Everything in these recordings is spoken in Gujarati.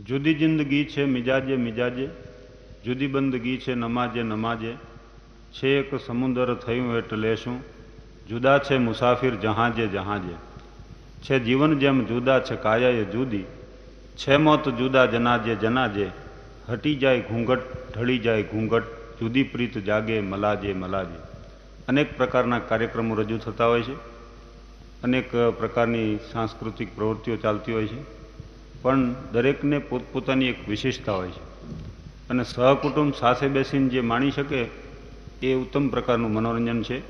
જુદી જિંદગી છે મિજાજે મિજાજે, જુદી બંદગી છે નમાજે નમાજે, છે એક સમુદર થયું એટલે શું, જુદા છે મુસાફિર જહાજે જહાજે, છે જીવન જેમ જુદા છે કાયાએ જુદી, છે મોત જુદા જનાજે જનાજે, હટી જાય ઘૂંઘટ ઢળી જાય ઘૂંઘટ, જુદી પ્રીત જાગે મલાજે મલાજે. અનેક પ્રકારના કાર્યક્રમો રજૂ થતા હોય છે, અનેક પ્રકારની સાંસ્કૃતિક પ્રવૃત્તિઓ ચાલતી હોય છે, પણ દરેકને પોતપોતાની એક વિશેષતા હોય છે. અને સહકુટુંબ સાથે બેસીને જે માણી શકે એ ઉત્તમ પ્રકારનું મનોરંજન છે.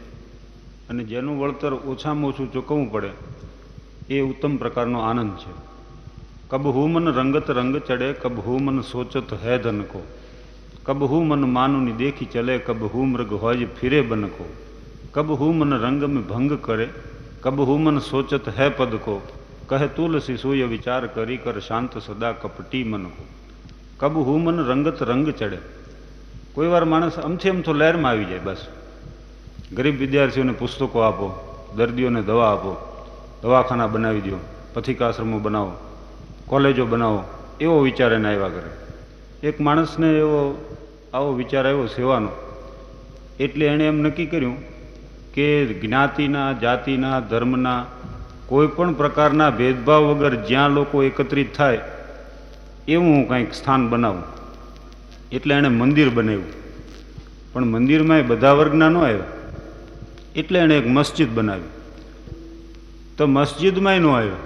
અને જેનું વળતર ઓછામાં ઓછું ચૂકવવું પડે એ ઉત્તમ પ્રકારનો આનંદ છે. કબ હું મન રંગત રંગ ચડે, કબ હું મન સોચત હૈ ધન કો, કબ હું મન માનુની દેખી ચલે, કબ હું મૃગ હોય ફિરે બન કો, કબ હું મન રંગ में ભંગ કરે, કબ હું મન સોચત હૈ પદ કો, કહે તુલસી સૂય વિચાર કરી કર શાંત સદા કપટી મન કો. કબ હું મન રંગત રંગ ચડે. કોઈ વાર માણસ અમથી અમથો લહેરમાં આવી જાય. બસ ગરીબ વિદ્યાર્થીઓને પુસ્તકો આપો, દર્દીઓને દવા આપો, દવાખાના બનાવી દો, પથિકાશ્રમો બનાવો, કોલેજો બનાવો, એવો વિચાર એને આવ્યા કરે. એક માણસને આવો વિચાર આવ્યો સેવાનો, એટલે એણે એમ નક્કી કર્યું કે જ્ઞાતિના, જાતિના, ધર્મના કોઈ પણ પ્રકારના ભેદભાવ વગર જ્યાં લોકો એકત્રિત થાય એવું હું કંઈક સ્થાન બનાવું. એટલે એણે મંદિર બનાવ્યું. પણ મંદિરમાં એ બધા વર્ગના ન આવ્યા, એટલે એણે એક મસ્જિદ બનાવ્યું. તો મસ્જિદમાંય ન આવ્યો.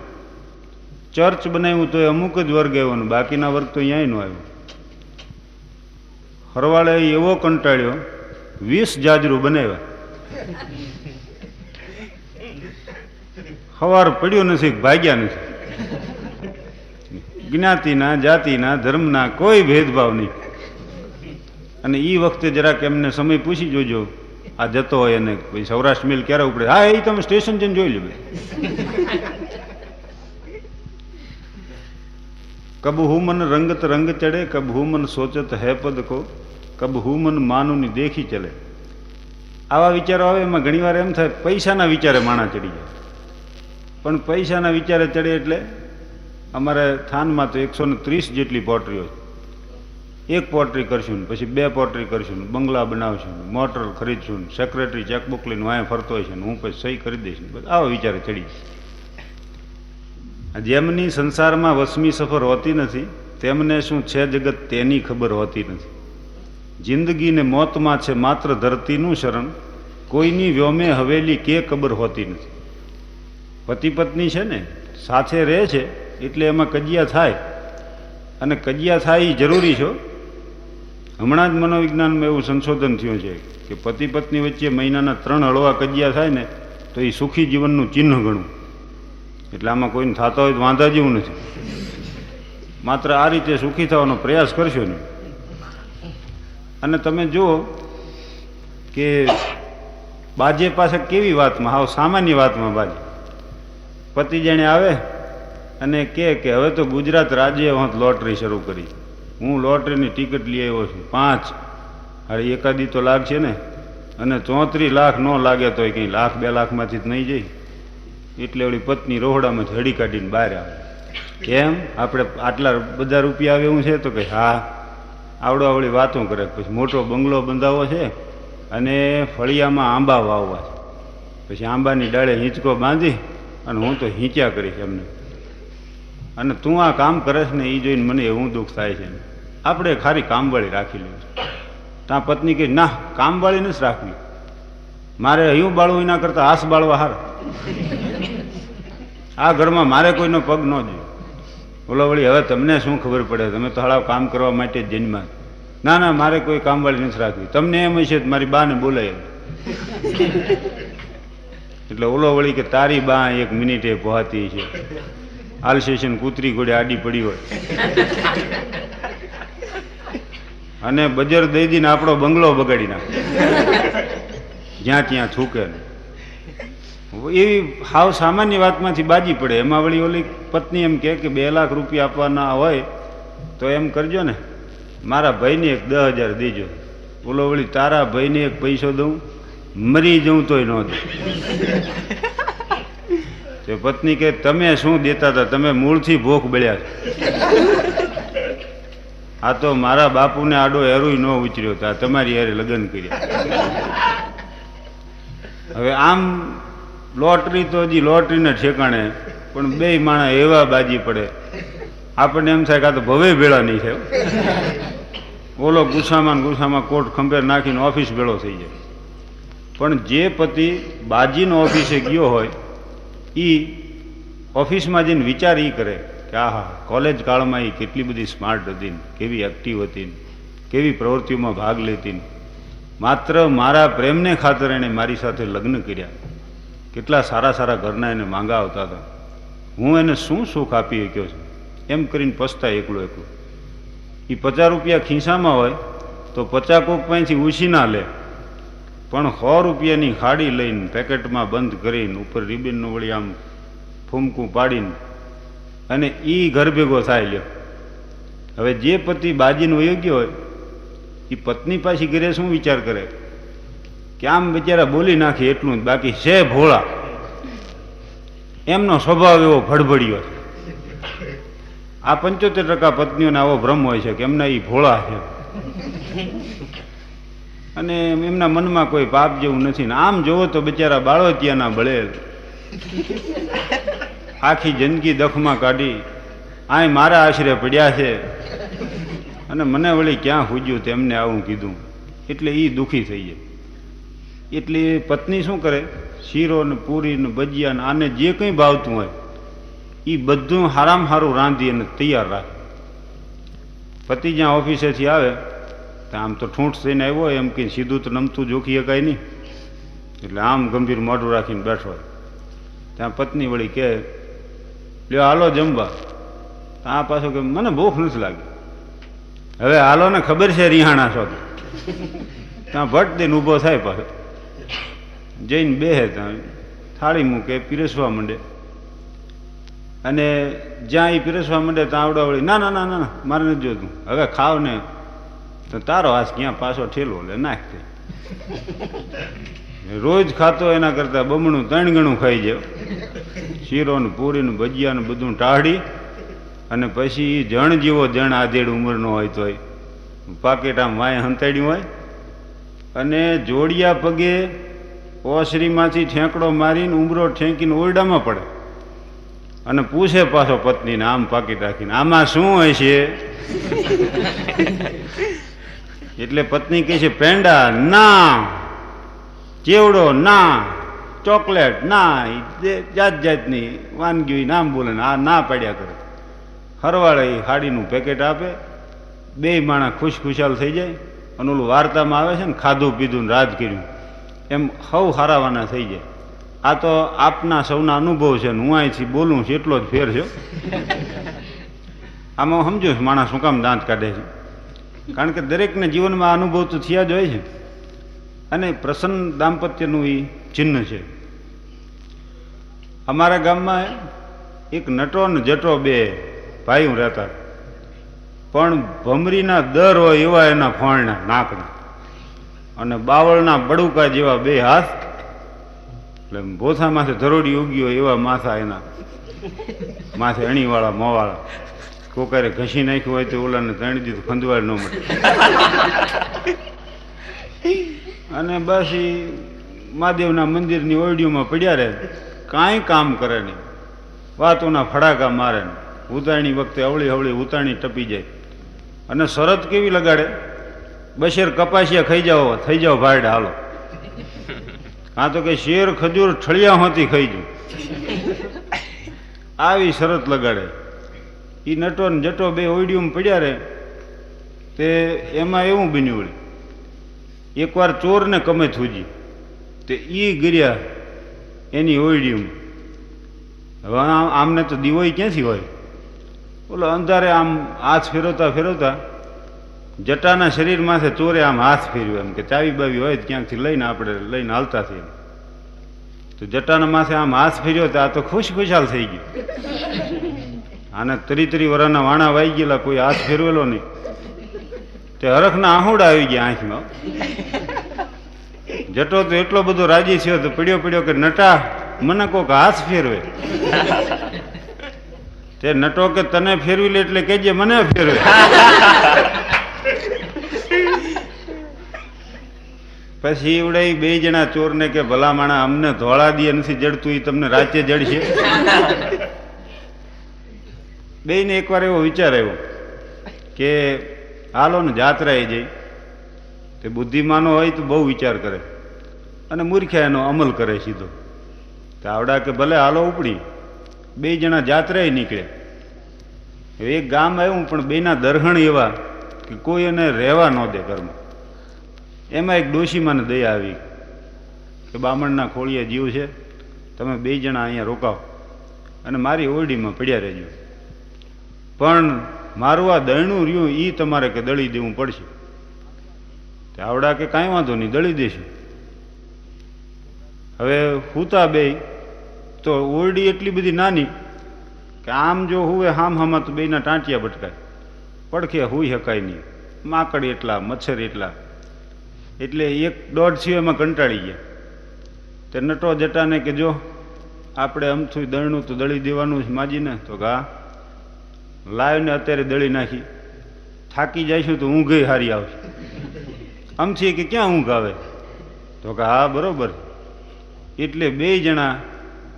ચર્ચ બનાવ્યું તો એ અમુક જ વર્ગ આવ્યો ને બાકીના વર્ગ તો અહીંયાય ન આવ્યો. હરવાળે એવો કંટાળ્યો, 20 જાજરૂ બનાવ્યા. સવાર પડ્યો નથી, ભાગ્યા નથી. જ્ઞાતિના, જાતિના, ધર્મના કોઈ ભેદભાવ નહીં. અને એ વખતે જરાક એમને સમય પૂછી જોજો, આ જતો હોય અને પછી સૌરાષ્ટ્ર મિલ ક્યારે ઉપડે. હા, એ તમે સ્ટેશન જઈને જોઈ લો. કબ હું મન રંગત રંગ ચડે, કબ હું મન સોચત હૈ પદ કો, કબ હું મન માનુની દેખી ચલે. આવા વિચારો આવે. એમાં ઘણી વાર એમ થાય પૈસાના વિચારે માણા ચડી જાય. પણ પૈસાના વિચારે ચડે એટલે અમારે થાનમાં તો 130 જેટલી પોટ્રીઓ છે. એક પોટ્રી કરશું ને પછી 2 પોટ્રી કરશું ને બંગલા બનાવશું ને મોટર ખરીદશું ને સેક્રેટરી ચેકબુક લઈને વાંહે ફરતો હોય છે ને હું પછી સહી કરી દઈશ ને બસ આવા વિચારે ચડી જાય. જેમની સંસારમાં વસમી સફર હોતી નથી તેમને શું છે જગત તેની ખબર હોતી નથી. જિંદગીને મોતમાં છે માત્ર ધરતીનું શરણ, કોઈની વ્યોમે હવેલી કે ખબર હોતી નથી. પતિ પત્ની છે ને સાથે રહે છે એટલે એમાં કજિયા થાય, અને કજિયા થાય એ જરૂરી છે. હમણાં જ મનોવિજ્ઞાનમાં એવું સંશોધન થયું છે કે પતિ પત્ની વચ્ચે મહિનાના 3 હળવા કજિયા થાય ને તો એ સુખી જીવનનું ચિહ્ન ગણવું. એટલે આમાં કોઈને થતા હોય તો વાંધા જેવું નથી. માત્ર આ રીતે સુખી થવાનો પ્રયાસ કરશો ને. અને તમે જુઓ કે બાજે પાસે કેવી વાતમાં, હાવ સામાન્ય વાતમાં બાજે. પતિ જાણે આવે અને કહે કે હવે તો ગુજરાત રાજ્ય લોટરી શરૂ કરી, હું લોટરીની ટિકિટ લઈ આવ્યો છું 5. અરે એકાદી તો લાગશે ને, અને 34 લાખ ન લાગે તો કંઈ 1 લાખ 2 લાખમાંથી જ નહીં જાય. એટલે ઓલી પત્ની રોહડામાંથી હડી કાઢીને બહાર આવે. કેમ આપણે આટલા બધા રૂપિયા આવે એવું છે? તો કે હા. આવડી વાતો કરે. પછી મોટો બંગલો બંધાવો છે અને ફળિયામાં આંબા વાવવા છે. પછી આંબાની ડાળે હિંચકો બાંધી અને હું તો હિંચ્યા કરીશ એમને. અને તું આ કામ કરે ને એ જોઈને મને એવું દુઃખ થાય છે. આપણે ખાલી કામવાળી રાખી લેવું છે. ત્યાં પત્ની કહે ના, કામવાળી નથી રાખવી, મારે હયું બાળવું એના કરતાં હાથ બાળવા હાર. આ ઘરમાં મારે કોઈનો પગ ન જોઈએ. બોલો વળી હવે તમને શું ખબર પડે, તમે તો હળાવ કામ કરવા માટે જ જન્મા. ના ના, મારે કોઈ કામવાળી નથી રાખવી. તમને એમ હશે મારી બાને બોલાય. એટલે ઓલો વળી કે તારી બા 1 મિનિટે પહોંચતી છે, આલસેશન કૂતરી ઘોડે આડી પડી હોય અને બજર દઈ દઈને આપણો બંગલો બગાડી નાખે, જ્યાં ત્યાં થૂકે. એવી હાવ સામાન્ય વાતમાંથી બાજી પડે. એમાં વળી ઓલી પત્ની એમ કહે કે 2 લાખ રૂપિયા આપવાના હોય તો એમ કરજો ને, મારા ભાઈને 10,000 દેજો. ઓલો વળી તારા ભાઈને 1 પૈસો દઉં, મરી જવું તોય ન દઉં. તે પત્ની કે તમે શું દેતા હતા, તમે મૂળથી ભોખ બળ્યા છો. આ તો મારા બાપુને આડો એરુય ન ઉતર્યો તો આ તમારી હારે લગ્ન કર્યા. હવે આમ લોટરી તો હજી લોટરીને ઠેકાણે, પણ બે માણા એવા બાજી પડે આપણને એમ થાય કે આ તો ભવે ભેળા નહીં થાય. ઓલો ગુસ્સામાં કોટ ખંભેર નાખીને ઓફિસ ભેળો થઈ જાય. પણ જે પતિ બાજીનો ઓફિસે ગયો હોય એ ઓફિસમાં જઈને વિચાર એ કરે કે આહા કોલેજ કાળમાં એ કેટલી બધી સ્માર્ટ હતી ને, કેવી એક્ટિવ હતી ને, કેવી પ્રવૃત્તિઓમાં ભાગ લેતી ને, માત્ર મારા પ્રેમને ખાતર એણે મારી સાથે લગ્ન કર્યા, કેટલા સારા સારા ઘરના એને માંગા આવતા હતા, હું એને શું સુખ આપી શક્યો છું એમ કરીને પછતા એકલો. એ 50 રૂપિયા ખિસ્સામાં હોય તો 50 કોક પાસેથી ઉછી ના લે, પણ 100 રૂપિયાની ખાડી લઈને પેકેટમાં બંધ કરીને ઉપર રિબિનનું વળી આમ ફૂમકું પાડીને અને એ ઘર ભેગો થાય લ્યો. હવે જે પતિ બાજીનો યોગ્ય હોય એ પત્ની પાછી ઘરે શું વિચાર કરે કે આમ બિચારા બોલી નાખે એટલું જ, બાકી છે ભોળા. એમનો સ્વભાવ એવો ભડભડિયો છે. આ 75% પત્નીઓને આવો ભ્રમ હોય છે કે એમના એ ભોળા છે અને એમના મનમાં કોઈ પાપ જેવું નથી. ને આમ જોવો તો બિચારા બાળોતિયાના બળેલ આખી જિંદગી દખમાં કાઢી આય મારા આશરે પડ્યા છે અને મને વળી ક્યાં પૂજ્યું તેમને આવું કીધું, એટલે એ દુઃખી થઈ જાય. એટલે પત્ની શું કરે, શીરો ને પૂરી ને ભજીયા ને આને જે કંઈ ભાવતું હોય એ બધું હારામાં હારું રાંધી અને તૈયાર રાખે. પતિ જ્યાં ઓફિસેથી આવે તો આમ તો ઠૂંઠ થઈને આવ્યો હોય એમ કંઈ સીધું તો નમતું જોખી શકાય નહીં, એટલે આમ ગંભીર મોઢું રાખીને બેઠો હોય. ત્યાં પત્ની વળી કહે લ્યો હાલો જમવા. આ પાછું કે મને ભૂખ નથી લાગી. હવે હાલો ને ખબર છે રિહાણા છો. ત્યાં ભટ દઈને ઊભો થાય, પાછો જઈને બેહે, ત્યાં થાળી મૂકે, પીરસવા માંડે. અને જ્યાં એ પીરસવા માંડે ત્યાં આવડાવડી ના ના ના ના મારે નથી જોતું, હવે ખાવ ને તો તારો હાથ ક્યાં પાછો ઠેલો લે નાખતે. રોજ ખાતો એના કરતાં બમણું 3 ગણું ખાઈ જાય. શીરો ને પૂરી ને ભજીયા ને બધું ટાળી અને પછી જણ જેવો જણ આધેડ ઉંમરનો હોય તોય પાકેટ આમ વાય હંતાડ્યું હોય અને જોડિયા પગે ઓસરીમાંથી ઠેંકડો મારીને ઉંબરો ઠેંકીને ઓરડામાં પડે અને પૂછે પાછો પત્નીને આમ પાકીટ રાખીને આમાં શું હોય છે. એટલે પત્ની કહે છે પેંડા ના, ચેવડો ના, ચોકલેટ ના, જાત જાતની વાનગી નામ બોલે ને આ ના પાડ્યા કરે. હરવાળે એ હાડીનું પેકેટ આપે, બે માણસ ખુશખુશાલ થઈ જાય. અને ઓલું વાર્તામાં આવે છે ને ખાધું પીધું ને રાજ કર્યું, એમ હવ હારાવાના થઈ જાય. આ તો આપના સૌના અનુભવ છે ને હું અહીંથી બોલું છું એટલો જ ફેર છે. આમાં હું સમજુ માણસ શું કામ દાંત કાઢે છે, કારણ કે દરેકને જીવનમાં અનુભવ તો થયા જ હોય છે. અને પ્રસન્ન દાંપત્યનું એ ચિહ્ન છે. અમારા ગામમાં એક નટો ને જટો બે ભાઈઓ રહેતા, પણ ભમરીના દર હોય એવા એના ફોણના નાકના અને બાવળના બડુકા જેવા બે હાથ, એટલે બોથા માથે ધરોડી ઉગી હોય એવા માથા એના, માથે અણીવાળા મોવાળા. કોકારે ઘસી નાખ્યું હોય તો ઓલાને તણી દીધું ખંદવાડ ન મળે. અને બસ એ મહાદેવના મંદિરની ઓરડીઓમાં પડ્યા રહે, કાંઈ કામ કરે નહીં, વાતોના ફડાકા મારે ને ઉતાણી વખતે અવળી હવળી ઉતાણી ટપી જાય. અને શરત કેવી લગાડે, બશેર કપાસિયા ખાઈ જાઓ થઈ જાઓ ભાઈડ હાલો, કાં તો કે શેર ખજૂર ઠળિયા હોતી ખાઈ જઉં, આવી શરત લગાડે. એ નટો ને જટો બે ઓરડીઓમાં પડ્યા રહે. તે એમાં એવું બન્યું વળી એકવાર ચોરને કમે થૂજી તે એ ગિર્યા એની ઓરડીમાં. હવે આમને તો દીવોય ક્યાંથી હોય, બોલો અંધારે આમ હાથ ફેરવતા ફેરવતા જટાના શરીર માથે ચોરે આમ હાથ ફેર્યો, એમ કે ચાવી બાવી હોય ક્યાંકથી લઈને આપણે લઈને હાલતા થઈએ. તો જટાના માથે આમ હાથ ફેર્યો તો આ તો ખુશખુશાલ થઈ ગયું. આને 33 વર્ષના વાણા વાઈ ગયેલા, કોઈ હાથ ફેરવેલો નહીં. તે હરખના આહુડા આવી ગયા આંખમાં. જટો તો એટલો બધો રાજી થયો તો પડ્યો કે નટા મને કોક હાથ ફેરવે. તે તે નટો કે તને ફેરવી લે એટલે કહેજે મને ફેરવે. પછી એવડે બે જણા ચોરને કે ભલા માણા અમને ધોળા દીએ નથી જડતું, એ તમને રાતે જડશે. બેને એકવાર એવો વિચાર આવ્યો કે હાલો ને જાત્રાએ જઈ. તે બુદ્ધિમાનો હોય તો બહુ વિચાર કરે અને મૂર્ખ્યા એનો અમલ કરે સીધો. તો આવડા કે ભલે હાલો ઉપડી. બે જણા જાત્રાએ નીકળ્યા. એક ગામ આવ્યું પણ બેના દરહણ એવા કે કોઈ એને રહેવા ન દે ઘરમાં. એમાં એક ડોશીમાને દયા આવી કે બામણના ખોળીએ જીવ છે, તમે બે જણા અહીંયા રોકાવો અને મારી ઓરડીમાં પડ્યા રહેજો, પણ મારું આ દળનું રહ્યું એ તમારે કે દળી દેવું પડશે. તે આવડા કે કાંઈ વાંધો નહીં, દળી દેશું. હવે હુતા બે તો ઓરડી એટલી બધી નાની કે આમ જો હુવે હામ હામાં તો બેના ટાંટિયા ભટકાય, પડખે હુઈ શકાય નહીં. માકડ એટલા, મચ્છર એટલા, એટલે એક દોઢ થયો એમાં કંટાળી ગયા. તે નટો જટાને કે જો આપણે અમથું દળનું તો દળી દેવાનું છે માજીને. તો ઘા લાવીને અત્યારે દળી નાખી, થાકી જઈશું તો ઊંઘે હારી આવશે. અમથી કે ક્યાં ઊંઘ આવે? તો કે હા બરોબર. એટલે બે જણા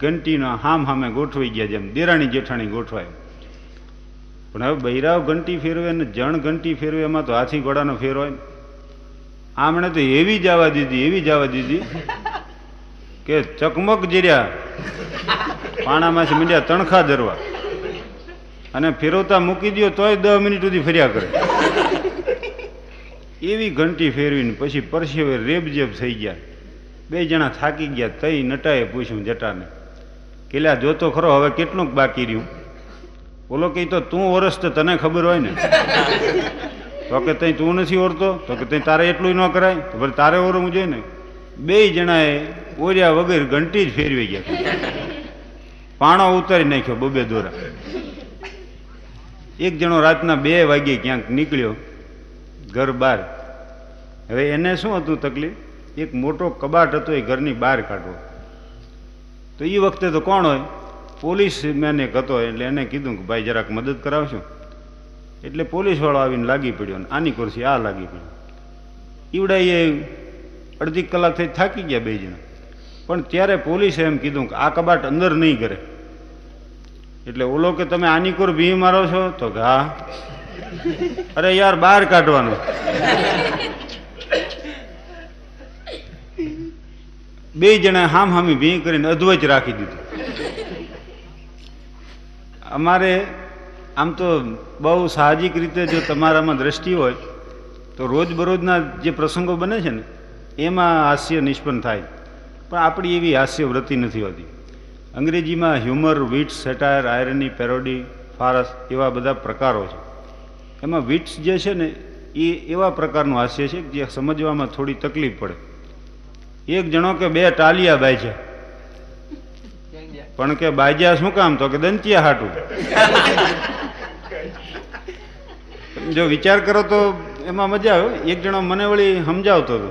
ઘંટીના હામ હામે ગોઠવાઈ ગયા, જેમ દેરાણી જેઠાણી ગોઠવાય. પણ હવે બૈરાવ ઘંટી ફેરવે ને જણ ઘંટી ફેરવે એમાં તો હાથી ઘોડાનો ફેર હોય ને. આમણે તો એવી જવા દીધી કે ચકમક જીર્યા પાણામાંથી મીંડ્યા તણખા ધરવા, અને ફેરવતા મૂકી દો તોય 10 મિનિટ સુધી ફર્યા કરે. એવી ઘંટી ફેરવીને પછી પરસેવે રેબજેબ થઈ ગયા. બે જણા થાકી ગયા. તઈ નટાએ પૂછ્યું જટાને કે લ્યા જોતો ખરો હવે કેટલુંક બાકી રહ્યું? બોલો કે તો તું ઓરસ તો તને ખબર હોય ને. તો કે તઈ તું નથી ઓરતો? તો કે તઈ તારે એટલું ન કરાય? તો ભલે તારે ઓરવું જોઈએ ને. બે જણાએ ઓર્યા વગર ઘંટી જ ફેરવી ગયા. પાણો ઉતારી નાખ્યો બબે દોરા. એક જણો રાતના 2 વાગ્યે ક્યાંક નીકળ્યો ઘર બહાર. હવે એને શું હતું તકલીફ? એક મોટો કબાટ હતો એ ઘરની બહાર કાઢવો. તો એ વખતે તો કોણ હોય? પોલીસ મેન એક હતો. એટલે એને કીધું કે ભાઈ જરાક મદદ કરાવશો. એટલે પોલીસવાળો આવીને લાગી પડ્યો, આની ખુરશી આ લાગી પડ્યો. ઈવડા એ અડધી કલાક થઈ થાકી ગયા બે જણા. પણ ત્યારે પોલીસે એમ કીધું કે આ કબાટ અંદર નહીં કરે. એટલે ઓલો કે તમે આની કોર ભી મારો છો? તો કે હા. અરે યાર બહાર કાઢવાનું. બે જણા હામ હામી ભી કરીને અધવચ રાખી દીધું. અમારે આમ તો બહુ સાહજિક રીતે જો તમારામાં દ્રષ્ટિ હોય તો રોજબરોજના જે પ્રસંગો બને છે ને એમાં હાસ્ય નિષ્પન્ન થાય. પણ આપણી એવી હાસ્ય વૃત્તિ નથી હોતી. અંગ્રેજીમાં હ્યુમર, વિટ્સ, સેટાયર, આયરની, પેરોડી, ફારસ એવા બધા પ્રકારો છે. એમાં વિટ્સ જે છે ને એ એવા પ્રકારનું હાસ્ય છે જે સમજવામાં થોડી તકલીફ પડે. એક જણો કે 2 ટાલિયા બાજ્યા. પણ કે બાજ્યા શું કામ? તો કે દંતિયા હાટું. જો વિચાર કરો તો એમાં મજા આવે. એક જણો મને વળી સમજાવતો હતો.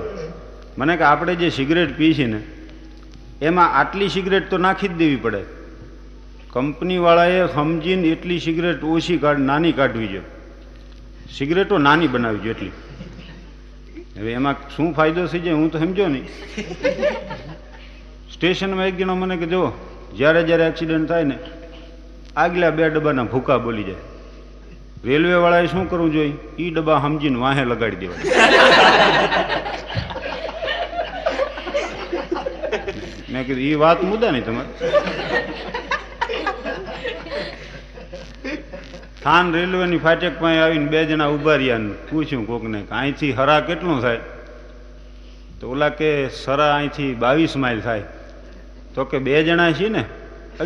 મને કે આપણે જે સિગરેટ પી છે ને એમાં આટલી સિગરેટ તો નાખી જ દેવી પડે. કંપનીવાળાએ સમજીને એટલી સિગરેટ ઓછી નાની કાઢવી જોઈએ. સિગરેટો નાની બનાવી જોઈએ એટલી. હવે એમાં શું ફાયદો થઈ જાય હું તો સમજો નહીં. સ્ટેશનમાં એક જણો મને કે જો જ્યારે જ્યારે એક્સિડન્ટ થાય ને આગલા 2 ડબ્બાના ભૂકા બોલી જાય. રેલવેવાળાએ શું કરવું જોઈએ? એ ડબ્બા સમજીને વાહે લગાડી દેવા. મેં કીધું એ વાત મુદ્દા નહીં તમારે. થાન રેલવેની ફાટક પાસે આવીને 2 જણા ઉભા રહ્યા ને પૂછ્યું કોકને કે અહીંથી હરા કેટલું થાય? તો ઓલા કે સરા અહીંથી 22 માઇલ થાય. તો કે 2 જણા છીએ ને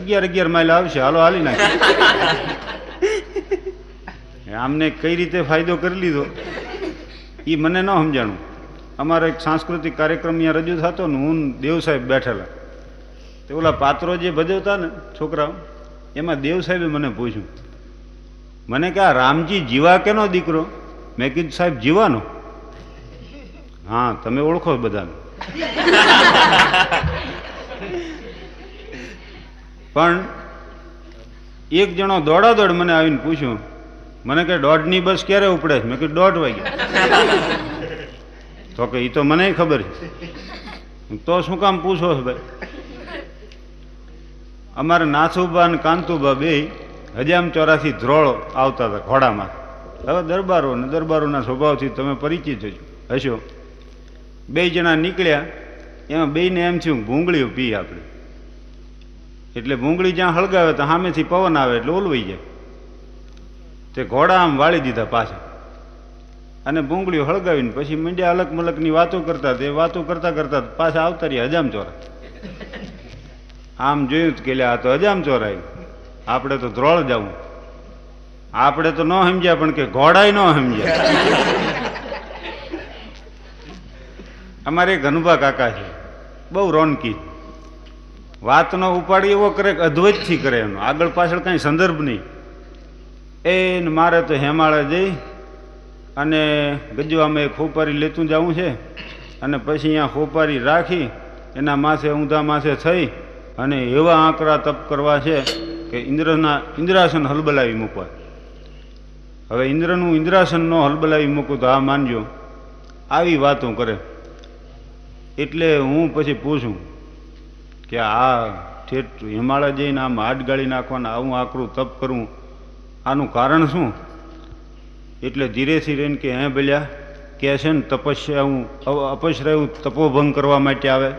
11 માઇલ આવશે, હાલો હાલી નાખી. આમને કઈ રીતે ફાયદો કરી લીધો એ મને ન સમજાણું. અમારો એક સાંસ્કૃતિક કાર્યક્રમ અહીંયા રજૂ થતો ને હું દેવ સાહેબ બેઠેલા. તો ઓલા પાત્રો જે ભજવતા ને છોકરાઓ એમાં દેવ સાહેબે મને પૂછ્યું, મને કે આ રામજી જીવા કેનો દીકરો? મેં કીધું સાહેબ જીવાનો. હા તમે ઓળખો બધાને. પણ એક જણો દોડાદોડ મને આવીને પૂછ્યું, મને કે 1:30ની બસ ક્યારે ઉપડે છે? મેં કીધું 1:30 વાગે. તો કે એ તો મને ખબર છે. તો શું કામ પૂછો છો ભાઈ? અમારે નાથુબા અને કાંતુબા બે હજામચોરાથી ધ્રોળ આવતા હતા ઘોડામાં. હવે દરબારોના સ્વભાવથી તમે પરિચિત હશો. 2 જણા નીકળ્યા, એમાં 2ને એમ થયું ભૂંગળીઓ પી આપણે. એટલે ભૂંગળી જ્યાં હળગાવે તો સામેથી પવન આવે એટલે ઓલવાઈ જાય. તે ઘોડા આમ વાળી દીધા પાછા અને ભૂંગળીઓ હળગાવીને પછી મંડ્યા અલગ મલકની વાતો કરતા. તે વાતો કરતા કરતા પાછા આવતા રહ્યા હજામચોરા. આમ જોયું કે આ તો હજામચોરા આવ્યું, આપણે તો ધ્રોળ જવું. આપણે તો ન સમજ્યા પણ કે ઘોડાય ન સમજ્યા. અમારે ઘનુભા કાકા છે, બહુ રોનકી. વાતનો ઉપાડ એવો કરે કે અદ્વૈતથી કરે, એનો આગળ પાછળ કાંઈ સંદર્ભ નહીં. એને મારે તો હેમાળે જઈ અને ગજવામાં ખોપારી લેતું જવું છે અને પછી અહીંયા ખોપારી રાખી એના માથે ઊંધા માથે થઈ અને એવા આંકડા તપ કરવા છે કે ઇન્દ્રાસન હલબલાવી મૂકવા. હવે ઇન્દ્રનું ઇન્દ્રાસન ન હલબલાવી મૂકું તો આ માનજો આવી વાતો કરે. એટલે હું પછી પૂછું કે આ ઠેઠ હિમાલય જઈને આમ હાથ ગાળી નાખવાના આવું આકરું તપ કરવું, આનું કારણ શું? એટલે ધીરેથી રહીને કે હે ભલ્યા કે છે ને તપસ્યા હું અપશ્રય તપોભંગ કરવા માટે આવે.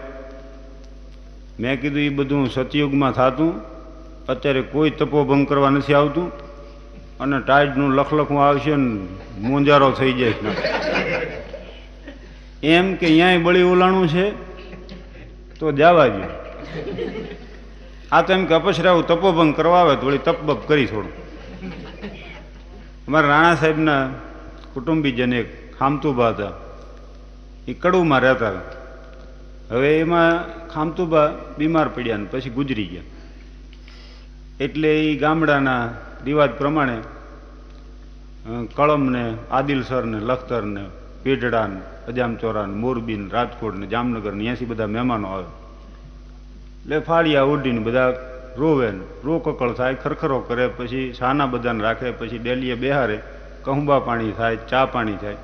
મેં કીધું એ બધું સતયુગમાં થતું, અત્યારે કોઈ તપોભંગ કરવા નથી આવતું અને ટાઈડનું લખલખું આવશે ને મૂંઝારો થઈ જાય. એમ કે અહીંયા બળી ઓલાણું છે તો જવા દો. આ તો એમ કે અપશ્રાવ તપોભંગ કરવા આવે તો વળી તપબપ કરી થોડું. અમારા રાણા સાહેબના કુટુંબીજન એક ખામતુબા હતા, એ કડુમાં રહેતા. હવે એમાં ખામતુબા બીમાર પડ્યા ને પછી ગુજરી ગયા. એટલે એ ગામડાના રિવાજ પ્રમાણે કળમને, આદિલસરને, લખતરને, પેઢડાને, હજામચોરાને, મોરબીને, રાજકોટને, જામનગરને અહીંયાથી બધા મહેમાનો આવે. એટલે ફાળિયા ઉડીને બધા રોવે, રોકકળ થાય, ખરખરો કરે, પછી સાના બધાને રાખે, પછી ડેલીએ બેહારે, કહુંબા પાણી થાય, ચા પાણી થાય.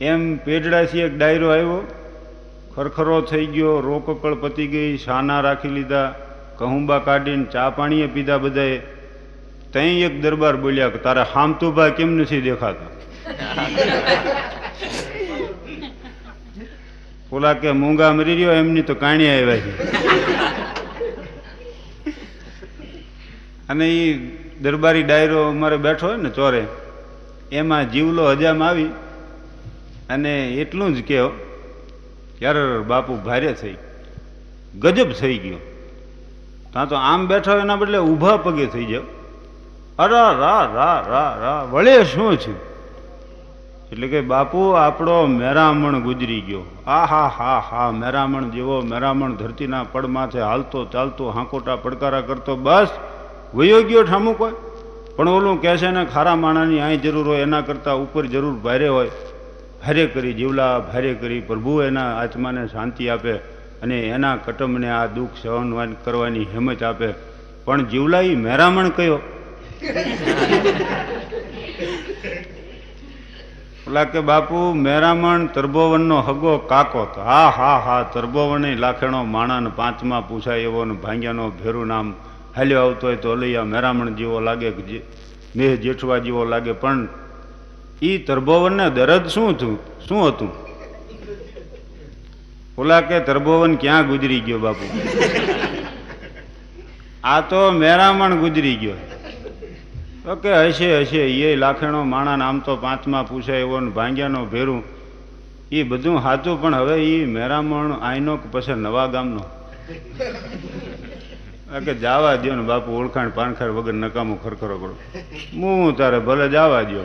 એમ પેઢડાથી એક ડાયરો આવ્યો, ખરખરો થઈ ગયો, રોકકળ પતી ગઈ, સાના રાખી લીધા, કહુંબા કાઢીને ચા પાણીએ પીધા બધાએ. ત્યાં એક દરબાર બોલ્યા કે તારે હામતુભા કેમ નથી દેખાતા? ઓલા કે મૂંગા મરી રહ્યો, એમની તો કાણી આવ્યા છે. અને એ દરબારી ડાયરો અમારે બેઠો હોય ને ચોરે, એમાં જીવલો હજામ આવી અને એટલું જ કહો યાર બાપુ ભારે થઈ, ગજબ થઈ ગયો. ત્યાં તો આમ બેઠો એના બદલે ઊભા પગે થઈ જાવ. અરા રા રા રા રા વળે શું છે? એટલે કે બાપુ આપણો મેરામણ ગુજરી ગયો. આ હા હા હા, મેરામણ જેવો મેરામણ ધરતીના પડ માથે હાલતો ચાલતો હાંકોટા પડકારા કરતો, બસ વયો ગયો ઠામું કોઈ. પણ ઓલું કહે છે ને ખારા માણાની અહીં જરૂર હોય એના કરતાં ઉપર જરૂર ભારે હોય. ભારે કરી જીવલા, ભારે કરી પ્રભુ એના આત્માને શાંતિ આપે અને એના કટમને આ દુઃખ સહન કરવાની હિંમત આપે. પણ જીવલા એ મેરામણ કયો? ઓલા કે બાપુ મેરામણ તરબોવનનો હગો કાકો હતો. હા હા હા, તરબોવન લાખેણો માણાને 5માં પૂછાય એવો ને ભાંગ્યાનો ભેરું નામ હાલ્યો આવતો હોય તો અલૈયા મેરામણ જેવો લાગે, મેહ જેઠવા જેવો લાગે. પણ એ તરબોવનને દરદ શું હતું? ઓલા કે તરબોવન ક્યાં ગુજરી ગયો બાપુ? આ તો મેરામણ ગુજરી ગયો. ઓકે, હશે એ લાખેણો માણાને આમ તો 5માં પૂછાય એવો ને ભાંગ્યાનો ભેરું, એ બધું સાચું. પણ હવે એ મેરામણ આઈનો કે પછી નવા ગામનો? કે જવા દો ને બાપુ, ઓળખાણ પાણખાર વગર નકામો ખરખરો કરો. હું તારે ભલે જવા દો,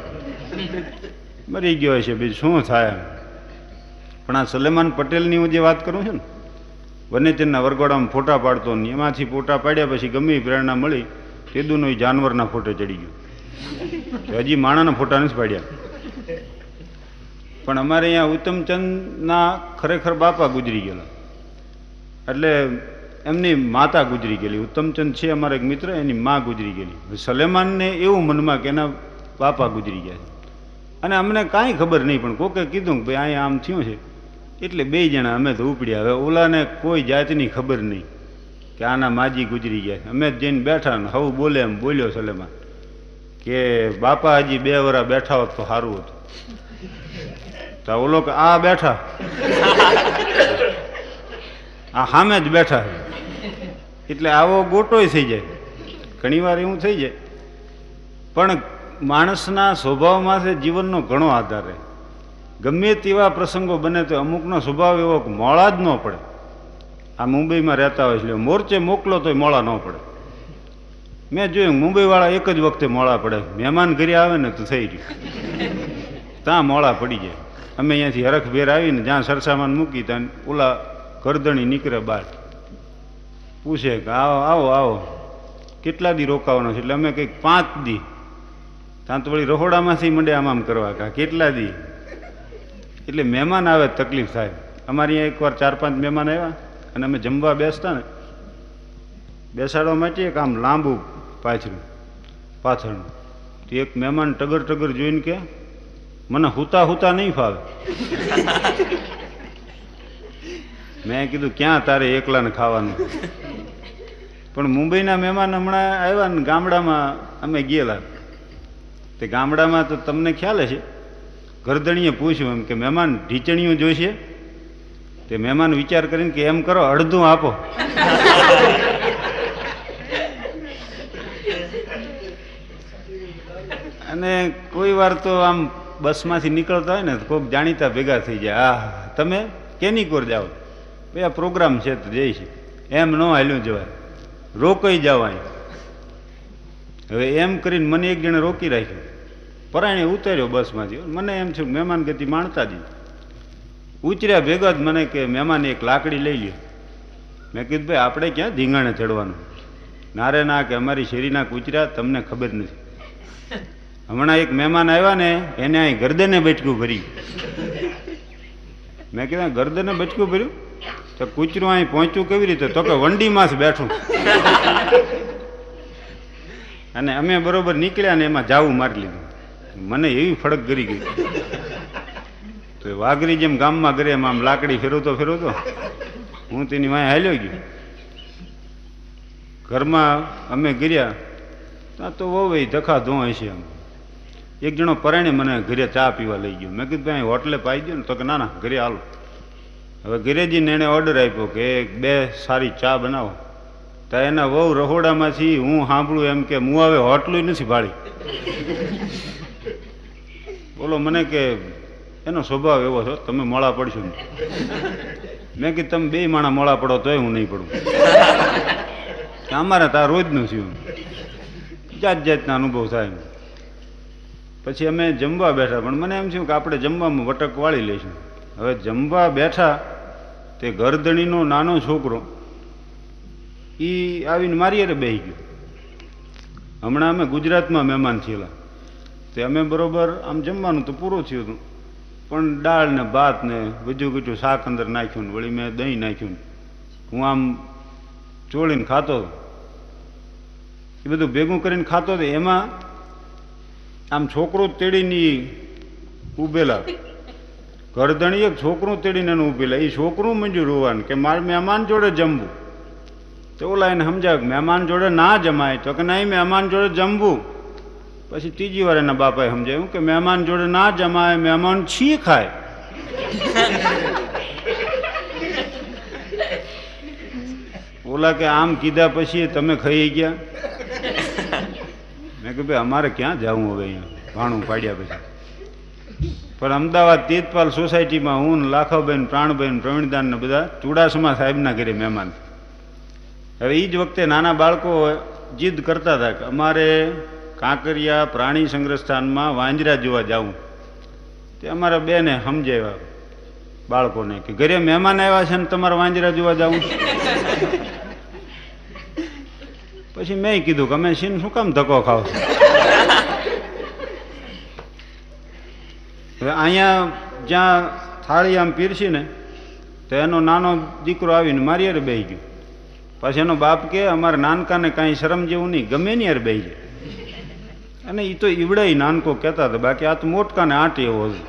મરી ગયો છે, બીજું શું થાય. પણ આ સલેમાન પટેલની હું જે વાત કરું છું ને, વનેચરના વરઘોડામાં ફોટા પાડતો ને એમાંથી ફોટા પાડ્યા પછી ગમે પ્રેરણા મળી, તેદુનો એ જાનવરના ફોટે ચડી ગયો. હજી માણાના ફોટા નથી પાડ્યા. પણ અમારે અહીંયા ઉત્તમચંદના ખરેખર બાપા ગુજરી ગયેલા. એટલે એમની માતા ગુજરી ગયેલી. ઉત્તમચંદ છે અમારા એક મિત્ર, એની મા ગુજરી ગયેલી. સલેમાનને એવું મનમાં કે એના બાપા ગુજરી ગયા છે, અને અમને કાંઈ ખબર નહીં, પણ કોકે કીધું કે ભાઈ અહીંયા આમ થયું છે, એટલે 2 જણા અમે તો ઉપડ્યા. હવે ઓલાને કોઈ જાતની ખબર નહીં કે આના માજી ગુજરી ગયા. અમે જઈને બેઠા ને હવે બોલે એમ બોલ્યો સલેમાન કે બાપા હજી 2 વર્ષ બેઠા હોત તો સારું હતું. તો ઓલો કે આ બેઠા, આ સામે જ બેઠા. એટલે આવો ગોટોય થઈ જાય, ઘણી વાર એવું થઈ જાય. પણ માણસના સ્વભાવમાં છે જીવનનો ઘણો આધાર રહે. ગમે તેવા પ્રસંગો બને તો અમુકનો સ્વભાવ એવો મોડા જ ન પડે. આ મુંબઈમાં રહેતા હોય એટલે મોરચે મોકલો તો મોડા ન પડે. મેં જોયું મુંબઈવાળા એક જ વખતે મોડા પડે, મહેમાન ઘરે આવે ને તો થઈ ગયું, ત્યાં મોડા પડી જાય. અમે અહીંયાથી હરખભેર આવીને જ્યાં સરસામાન મૂકી ત્યાં ઓલા ગરદણી નીકળે બહાર, પૂછે કે આવો આવો આવો, કેટલા દી રોકાવાનો છે? એટલે અમે કંઈક 5 દી. ત્યાં તો વળી રહોડામાંથી મંડે આમ કરવા કા કેટલા દી. એટલે મહેમાન આવે તકલીફ થાય. અમારે અહીંયા એકવાર 4-5 મહેમાન આવ્યા અને અમે જમવા બેસતા ને, બેસાડવા માટે એક આમ લાંબુ પાછળનું તો એક મહેમાન ટગર ટગર જોઈને કે મને હુતા હુતા નહીં ફાવે. મેં કીધું ક્યાં તારે એકલાને ખાવાનું. પણ મુંબઈના મહેમાન હમણાં આવ્યા ને, ગામડામાં અમે ગયેલા, તે ગામડામાં તો તમને ખ્યાલ હશે, ગરદણીએ પૂછ્યું એમ કે મહેમાન ઢીચણીયું જોઈશે? તે મહેમાન વિચાર કરીને કે એમ કરો અડધું આપો. અને કોઈ વાર તો આમ બસમાંથી નીકળતા હોય ને તો કોઈક જાણીતા ભેગા થઈ જાય, આ તમે કેની કોર જાઓ? ભાઈ આ પ્રોગ્રામ છે તો જઈ છે. એમ ન હાલ્યું જવાય, રોકાઈ જવાય. હવે એમ કરીને મને એક જણે રોકી રાખ્યો, પરાણે ઉતાર્યો બસમાંથી. મને એમ છે મહેમાન ગતિ માણતા જ ઉતર્યા ભેગા જ મને કે મહેમાન એક લાકડી લઈ લ્યો. મેં કીધું ભાઈ આપણે ક્યાં ધીંગાણે ચડવાનું? નારે ના કે અમારી શેરીના કૂતરા તમને ખબર નથી. હમણાં એક મહેમાન આવ્યા ને એને અહીં ગરદને બચકું ભર્યું. મેં કીધું ગરદને બચકું ભર્યું તો કૂતરું અહીં પહોંચ્યું કેવી રીતે? તો કે વંડીમાં જ બેઠું. અને અમે બરોબર નીકળ્યા ને એમાં જાવું મારી લીધું. મને એવી ફડક કરી ગઈ તો વાઘરી જેમ ગામમાં કરે એમ આમ લાકડી ફેરવતો ફેરવતો હું તેની વાંહે હાલ્યો ગયો. ઘરમાં અમે ગર્યા ત્યાં તો વહુ ધખા ધો હશે. એમ એક જણો પરાણે મને ઘરે ચા પીવા લઈ ગયો. મેં કીધું ભાઈ હોટલે પાઈ ગયો ને? તો કે ના ના ઘરે હાલો. હવે ઘરે જઈને એણે ઓર્ડર આપ્યો કે 2 સારી ચા બનાવો. તો એના વહુ રહોડામાંથી હું સાંભળું એમ કે હું હવે હોટલું નથી ભાળી. બોલો મને કે એનો સ્વભાવ એવો છો તમે મોડા પડશો ને. મેં કીધું તમે 2 માણા મોડા પડો તોય હું નહીં પડું. અમારે ત્યાં રોજનું થયું, જાત જાતના અનુભવ થાય. પછી અમે જમવા બેઠા, પણ મને એમ થયું કે આપણે જમવામાં વટક વાળી લઈશું. હવે જમવા બેઠા તે ગરદણીનો નાનો છોકરો એ આવીને મારી હારે બેસી ગયો. હમણાં અમે ગુજરાતમાં મહેમાન થયેલા, તે અમે બરોબર આમ જમવાનું તો પૂરું થયું હતું, પણ દાળ ને ભાત ને બીજું બીજું શાક અંદર નાખ્યું ને વળી મેં દહીં નાખ્યું. હું આમ ચોળીને ખાતો હતો, એ બધું ભેગું કરીને ખાતો હતો. એમાં આમ છોકરું તેડીને ઊભેલા, ગરદણી એક છોકરું તેડીને એને ઊભેલા. એ છોકરું મંજૂર હોવાનું કે મારે મહેમાન જોડે જમવું. તો ઓલા એને સમજાય મહેમાન જોડે ના જમાય. તો કે નહીં મહેમાન જોડે જમવું. પછી ત્રીજી વાર એના બાપાએ સમજાયું કે મહેમાન જોડે ના જમાય, મહેમાન છી ખાય. ઓલા કે આમ કીધા પછી તમે ખાઈ ગયા? મેં કહ્યું ભાઈ અમારે ક્યાં જવું હવે અહીંયા ભાણું પાડ્યા પછી. પણ અમદાવાદ તેજપાલ સોસાયટીમાં હું લાખાબેન, પ્રાણબેન, પ્રવીણદાન ને બધા ચુડાસમા સાહેબના ઘરે મહેમાન. હવે એ જ વખતે નાના બાળકો જીદ કરતા હતા કે અમારે કાંકરિયા પ્રાણી સંગ્રહસ્થાનમાં વાંજરા જોવા જવું. તે અમારા બેને સમજાવ્યા બાળકોને કે ઘરે મહેમાન આવ્યા છે ને તમારે વાંજરા જોવા જવું. પછી મેં કીધું કે અમે સીન શું કામ ધક્કો ખાવ? હવે અહીંયા જ્યાં થાળી આમ પીરસી ને તો એનો નાનો દીકરો આવીને મારી હારે બેસી ગયો. પાછી એનો બાપ કે અમારે નાનકાને કાંઈ શરમ જેવું નહીં, ગમે નહીં યાર બેહી જાય. અને એ તો ઈવડાય નાનકો કહેતા હતા, બાકી આ તો મોટકાને આંટે એવો છે.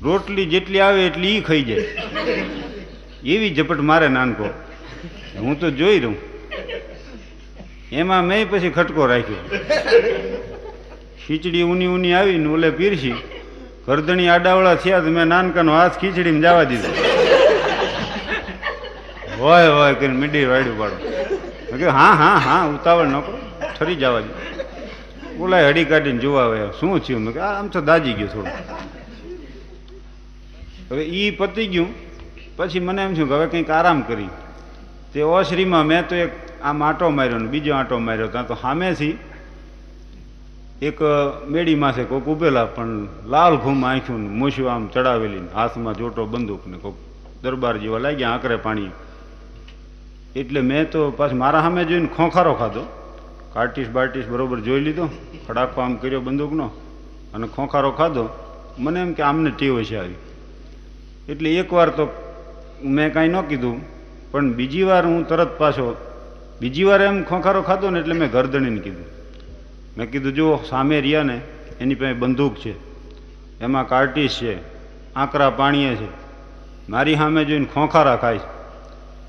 રોટલી જેટલી આવે એટલી ઈ ખાઈ જાય, એવી ઝપટ મારે નાનકો. હું તો જોઈ રહું. એમાં મેં પછી ખટકો રાખ્યો. ખીચડી ઊની ઊની આવીને ઓલે પીરસી, કરદણી આડાવડા થયા તો મેં નાનકાનો હાથ ખીચડીમાં જવા દીધો. હોય હોય કરીને મીડી વાડ્યું પાડો. હા હા હા ઉતાવળ ન કરો, ઠરી જવા દે. બોલાય હડી કાઢીને જોવા આવે શું થયું. મેં આમ તો દાજી ગયો થોડું. હવે એ પતી ગયું પછી મને એમ થયું કે હવે કંઈક આરામ કરી. તે ઓસરીમાં મેં તો એક આમ આંટો માર્યો ને બીજો આંટો માર્યો. ત્યાં તો સામેથી એક મેડી માસે કોઈક ઉભેલા, પણ લાલ ઘૂમ આંખ્યું ને મૂછું આમ ચડાવેલી, હાથમાં જોટો બંદૂક ને કોઈક દરબાર જેવા લાગ્યા આંકરે પાણી. એટલે મેં તો પાછું મારા સામે જોઈને ખોખારો ખાધો. કાર્ટીસ બાર્ટીસ બરોબર જોઈ લીધો, ખડાકો આમ કર્યો બંદૂકનો અને ખોખારો ખાધો. મને એમ કે આમને ટેવ છે આવી. એટલે એકવાર તો મેં કાંઈ ન કીધું, પણ બીજી વાર હું તરત પાછો બીજી વાર એમ ખોખારો ખાધો ને એટલે મેં ગરદણીને કીધું. મેં કીધું જો સામે રહ્યા ને એની પાસે બંદૂક છે, એમાં કાર્ટીસ છે, આંકરા પાણીએ છે, મારી સામે જોઈને ખોખારા ખાય છે.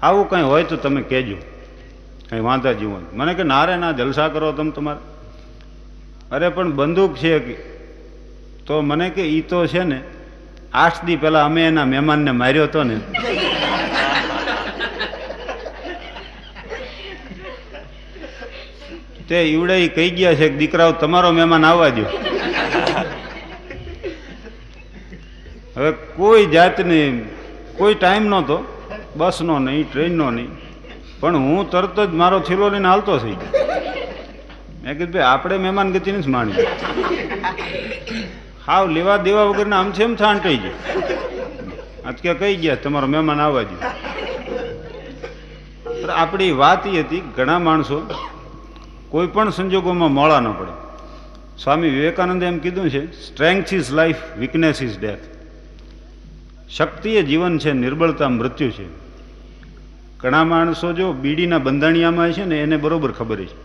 આવું કંઈ હોય તો તમે કહેજો, કંઈ વાંધા જેવું. મને કે ના રે ના, જલસા કરો તમે તમારે. અરે પણ બંદૂક છે તો મને કે એ તો છે ને 8 દી પહેલાં અમે એના મહેમાનને માર્યો હતો ને. તે ઈવડે કહી ગયા છે કે દીકરાઓ તમારો મહેમાન આવવા દો. હવે કોઈ જાતની કોઈ ટાઈમ નહોતો, બસનો નહીં, ટ્રેનનો નહીં, પણ હું તરત જ મારો થેલો લઈને હાલતો થઈ ગયો. મેં કીધું ભાઈ આપણે મહેમાન ગતિ નથી માણી. હાવ લેવા દેવા વગરના આમ છે એમ છાંટાઈ જાય. આજ કે કહી ગયા તમારો મહેમાન આવવા દો. આપણી વાત એ હતી ઘણા માણસો કોઈ પણ સંજોગોમાં મોડા ન પડે. સ્વામી વિવેકાનંદે એમ કીધું છે, strength is life, weakness is death. શક્તિ એ જીવન છે, નિર્બળતા મૃત્યુ છે. ઘણા માણસો જો બીડીના બંધાણિયામાં છે ને એને બરોબર ખબર છે.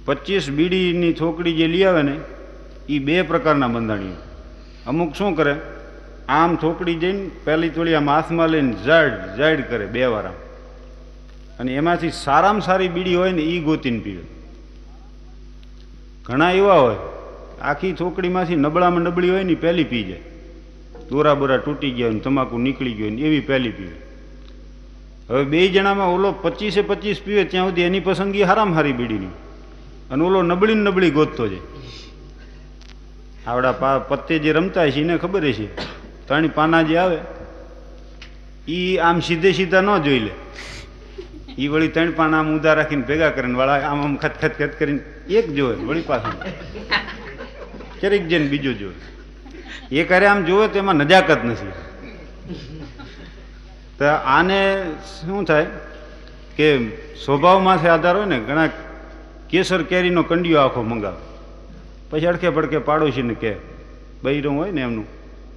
25 બીડીની થોકડી જે લઈ આવે ને એ 2 પ્રકારના બંધાણીઓ. અમુક શું કરે, આમ થોકડી જઈને પહેલી થોડી આમ હાથમાં લઈને ઝાડ ઝાડ કરે 2 વાર આમ, અને એમાંથી સારામાં સારી બીડી હોય ને એ ગોતીને પીવે. ઘણા એવા હોય આખી થોકડીમાંથી નબળામાં નબળી હોય ને પહેલી પી જાય. દોરા બોરા તૂટી ગયા હોય ને તમાકુ નીકળી ગયો ને એવી પહેલી પીવે. હવે 2 જણામાં ઓલો 25 પીવે ત્યાં સુધી એની પસંદગી હારામાં હારી બીડીની, અને ઓલો નબળી નબળી ગોતતો જાય. આવડા પત્તે જે રમતા છે એને ખબર છે, 3 પાના જે આવે એ આમ સીધે સીધા ન જોઈ લે. એ વળી 3 પાના આમ ઊંધા રાખીને ભેગા કરીને વાળા આમ આમ ખત ખત ખત કરીને એક જોવે, વળી પાછું ક્યારેક જઈને બીજો જોવે. એ કરે આમ જોવે તો એમાં નજાકત નથી. તો આને શું થાય કે સ્વભાવમાંથી આધાર હોય ને, ઘણા કેસર કેરીનો કંડિયો આખો મંગાવે, પછી અડકે પડકે પાડોશીને કહે, બૈરું હોય ને એમનું,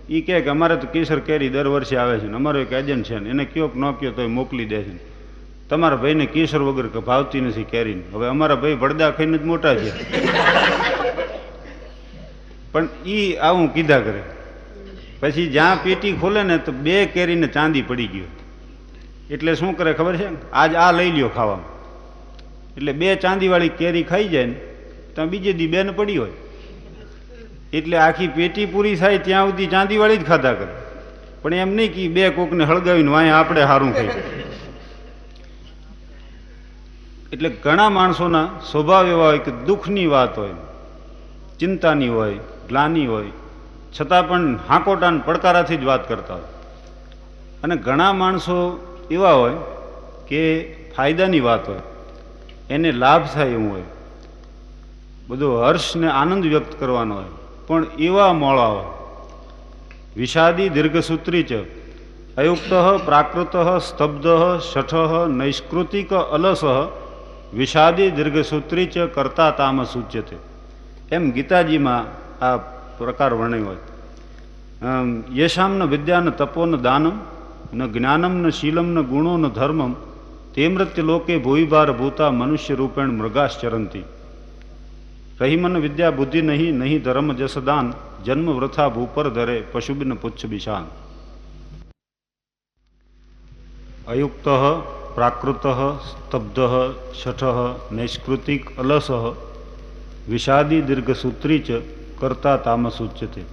એ કહે કે અમારે તો કેસર કેરી દર વર્ષે આવે છે ને અમારો એક એજન્ટ છે ને એને કયો કે ન કયો તો એ મોકલી દે છે. તમારા ભાઈને કેસર વગર ભાવતી નથી કેરીને. હવે અમારા ભાઈ ભડદા ખાઈને જ મોટા છે, પણ એ આવું કીધા કરે. પછી જ્યાં પેટી ખોલે ને તો 2 કેરીને ચાંદી પડી ગયો. એટલે શું કરે ખબર છે, આજ આ લઈ લ્યો ખાવામાં. એટલે 2 ચાંદીવાળી કેરી ખાઈ જાય ને ત્યાં બીજે દી 2 ને પડી હોય. એટલે આખી પેટી પૂરી થાય ત્યાં સુધી ચાંદીવાળી જ ખાધા કરે. પણ એમ નહીં કે 2 કોકને હળગાવીને વાંય આપણે સારું ખાઈ. એટલે ઘણા માણસોના સ્વભાવ એવા હોય કે દુઃખની વાત હોય, ચિંતાની હોય, ગ્લાની હોય, છતાં પણ હાંકોટાન પડકારાથી જ વાત કરતા હોય. અને ઘણા માણસો એવા હોય કે ફાયદાની વાત હોય, એને લાભ થાય એવું હોય, બધો હર્ષ ને આનંદ વ્યક્ત કરવાનો હોય, પણ એવા મોળા હોય. વિષાદી દીર્ઘસૂત્રી છે, અયુક્ત પ્રાકૃત સ્તબ્ધ શઠ નૈષ્કૃતિક અલસ વિષાદી દીર્ઘસૂત્રી ચ કરતા તામ સૂચ્યતે. એમ ગીતાજીમાં આ પ્રકાર વર્ણ્યો હોય. યશામન વિદ્યાન તપોન દાનમ ન જ્ઞાનમ ન શીલમ ન ગુણો ન ધર્મમ તેમ્રત્ય લોકે ભૂઈભાર ભૂતા મનુષ્ય રૂપેણ મૃગાશ્ચરંતી. રહીમન વિદ્યા બુદ્ધિ નહીં નહીં ધર્મ જસદાન જન્મ વૃથા ભૂપર ધરે પશુબિન પુચ્છ બિશાન. અયુક્ત પ્રાકૃત સ્તબ્ધ છઠ નૈષ્કૃતિક અલસ વિષાદી દીર્ઘસૂત્રી ચ કરતા તામસ ઉચ્યતે.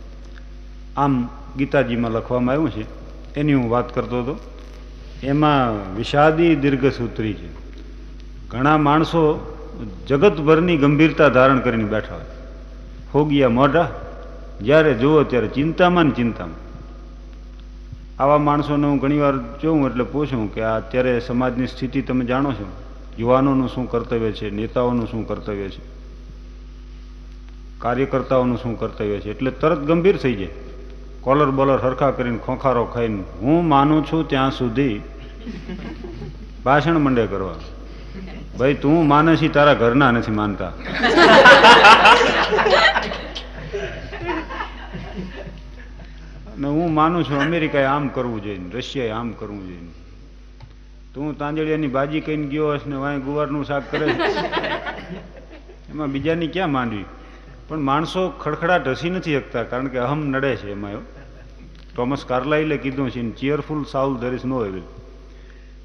આમ ગીતાજીમાં લખવામાં આવ્યું છે, એની હું વાત કરતો હતો. એમાં વિષાદી દીર્ઘસૂત્રી છે. ઘણા માણસો જગતભરની ગંભીરતા ધારણ કરીને બેઠા હોય, હોગિયા મોઢા, જ્યારે જુઓ ત્યારે ચિંતામાં ને ચિંતામાં. આવા માણસોને હું ઘણી વાર જોઉં એટલે પૂછું કે આ અત્યારે સમાજની સ્થિતિ તમે જાણો છો, યુવાનોનું શું કર્તવ્ય છે, નેતાઓનું શું કર્તવ્ય છે, કાર્યકર્તાઓનું શું કર્તવ્ય છે, એટલે તરત ગંભીર થઈ જાય. કોલર બોલર હરખા કરીને ખોખારો ખાઈને હું માનું છું ત્યાં સુધી ભાષણ મંડે કરવા. ભાઈ તું માને છે, તારા ઘરના નથી માનતા. અને હું માનું છું અમેરિકાએ આમ કરવું જોઈએ, રશિયાએ આમ કરવું જોઈએ. તું તાંજળિયાની ભાજી કહીને ગયો હશ ને વાંય ગુવારનું શાક કરે, એમાં બીજાની ક્યાં માંડવી. પણ માણસો ખડખડાટ હસી નથી શકતા, કારણ કે અહમ નડે છે એમાં. ટોમસ કાર્લાઇલે કીધું છે, cheerful soul there is no evil.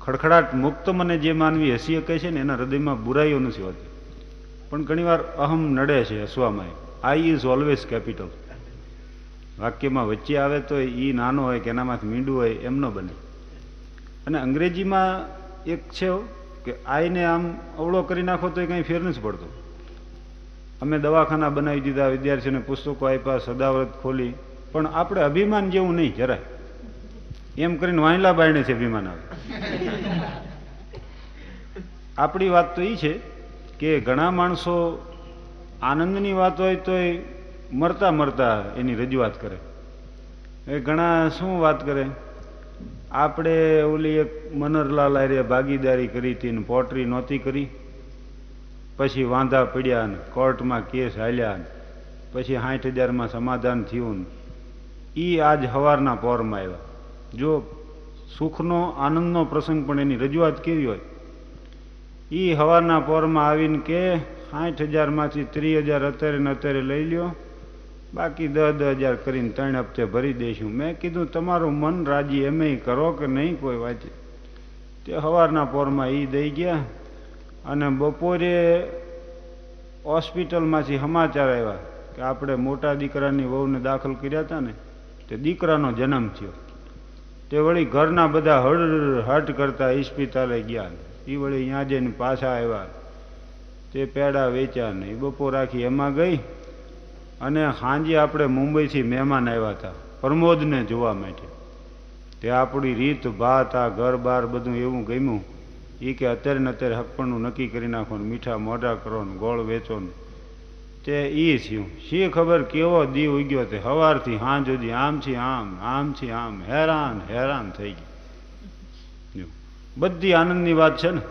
ખડખડાટ મુક્ત મને જે માનવી હસી શકે છે ને એના હૃદયમાં બુરાઈઓ નથી હોતી. પણ ઘણીવાર અહમ નડે છે હસવામાં. I is always capital. વાક્યમાં વચ્ચે આવે તો એ નાનો હોય કે એનામાંથી મીંડું હોય એમ ન બને. અને અંગ્રેજીમાં એક છે કે આઈને આમ અવળો કરી નાખો તો એ કંઈ ફેર નથી પડતો. અમે દવાખાના બનાવી દીધા, વિદ્યાર્થીઓને પુસ્તકો આપ્યા, સદાવ્રત ખોલી, પણ આપણે અભિમાન જેવું નહીં જરાય. એમ કરીને વાંયલા બાયણે છે અભિમાન આવે. આપણી વાત તો એ છે કે ઘણા માણસો આનંદની વાત હોય તો એ મરતા મરતા એની રજૂઆત કરે. એ ઘણા શું વાત કરે, આપણે ઓલી એક મનહરલાલ આરે ભાગીદારી કરી હતી ને પોટરી નહોતી કરી, પછી વાંધા પડ્યા ને કોર્ટમાં કેસ હાલ્યા, પછી 60,000માં સમાધાન થયું. એ આજ સવારના પોરમાં આવ્યા. જો સુખનો આનંદનો પ્રસંગ પણ એની રજૂઆત કેવી હોય, એ સવારના પોરમાં આવીને કે 60,000માંથી 30,000 અત્યારે ને અત્યારે લઈ લ્યો, બાકી 10,000 કરીને 3 હપ્તે ભરી દઈશું. મેં કીધું તમારું મન રાજી એમ કરો કે નહીં કોઈ વાંચે. તે સવારના પોરમાં એ દઈ ગયા. અને બપોરે હોસ્પિટલમાંથી સમાચાર આવ્યા કે આપણે મોટા દીકરાની વહુને દાખલ કર્યા હતા ને, તે દીકરાનો જન્મ થયો. તે વળી ઘરના બધા હટ કરતા ઇસ્પિતાલે ગયા. એ વળી અહીંયા જઈને પાછા આવ્યા. તે પેડા વેચ્યા ને એ બપોર રાખી એમાં ગઈ. અને સાંજે આપણે મુંબઈથી મહેમાન આવ્યા હતા પ્રમોદને જોવા માટે. તે આપણી રીત ભાત, આ ઘર બાર બધું એવું ગમ્યું. એ કે અત્યારે ને અત્યારે હકપણનું નક્કી કરી નાખો ને મીઠા મોઢા કરો ને ગોળ વેચો ને. તે એ થયું. શી ખબર કેવો દી ઉગ્યો. તે સવારથી સાંજ સુધી આમથી આમ આમથી આમ હેરાન હેરાન થઈ ગયું. બધી આનંદની વાત છે ને.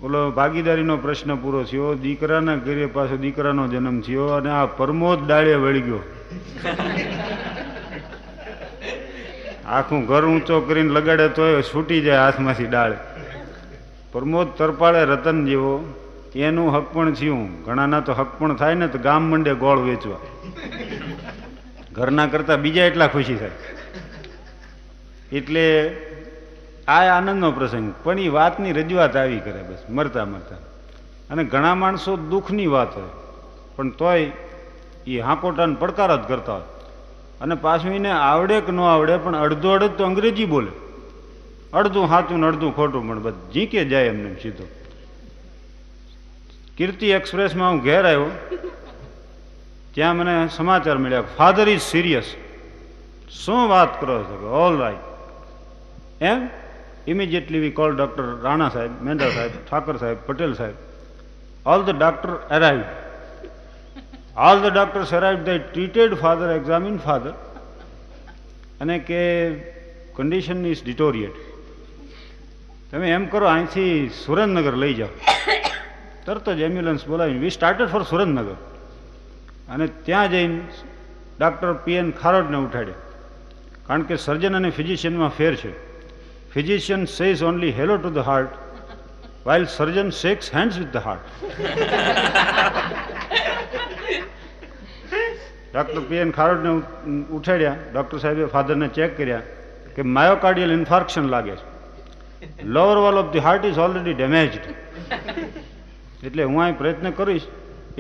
ઓલો ભાગીદારીનો પ્રશ્ન પૂરો થયો, દીકરાના ઘરે પાછો દીકરાનો જન્મ થયો, અને આ પ્રમોદ ડાળે વળી ગયો. આખું ઘર ઊંચો કરીને લગાડે તો છૂટી જાય હાથમાંથી ડાળ. પ્રમોદ તરપાળે રતન જેવો, એનું હક પણ થયું. ઘણાના તો હક પણ થાય ને તો ગામ મંડે ગોળ વેચવા. ઘરના કરતા બીજા એટલા ખુશી થાય. એટલે આ આનંદનો પ્રસંગ. પણ એ વાતની રજૂઆત આવી કરે બસ મરતા મરતા. અને ઘણા માણસો દુઃખની વાત હોય પણ તોય એ હાંકોટાને પડકાર જ કરતા હોય. અને પાછું એને આવડે કે ન આવડે પણ અડધો અડધ તો અંગ્રેજી બોલે. અડધું સાચું ને અડધું ખોટું, પણ બસ જીકે જાય એમને સીધો. કીર્તિ એક્સપ્રેસમાં હું ઘેર આવ્યો, ત્યાં મને સમાચાર મળ્યા, ફાધર ઇઝ સિરિયસ. શું વાત કરો છો? All right. એમ immediately we called Dr. Rana Sahib, Menda Sahib, Thakur Sahib, Patel Sahib. All the doctors arrived. All the doctors arrived. They treated father, examined father, અને કે condition is deteriorate. તમે એમ કરો અહીંથી સુરેન્દ્રનગર લઈ જાઓ. તરત જ એમ્બ્યુલન્સ બોલાવીને વી સ્ટાર્ટેડ ફોર સુરેન્દ્રનગર. અને ત્યાં જઈને ડૉક્ટર PN ખારોડને ઉઠાડ્યા. કારણ કે સર્જન અને ફિઝિશિયનમાં ફેર છે. Physician says only hello to the heart, while surgeon shakes hands with the heart. Doctor PN ખારોડને ઉઠાડ્યા. ડૉક્ટર સાહેબે ફાધરને ચેક કર્યા કે માયોકાર્ડિયલ ઇન્ફાર્ક્શન લાગે છે, lower wall of the heart is already damaged. એટલે હું અહીં પ્રયત્ન કરીશ,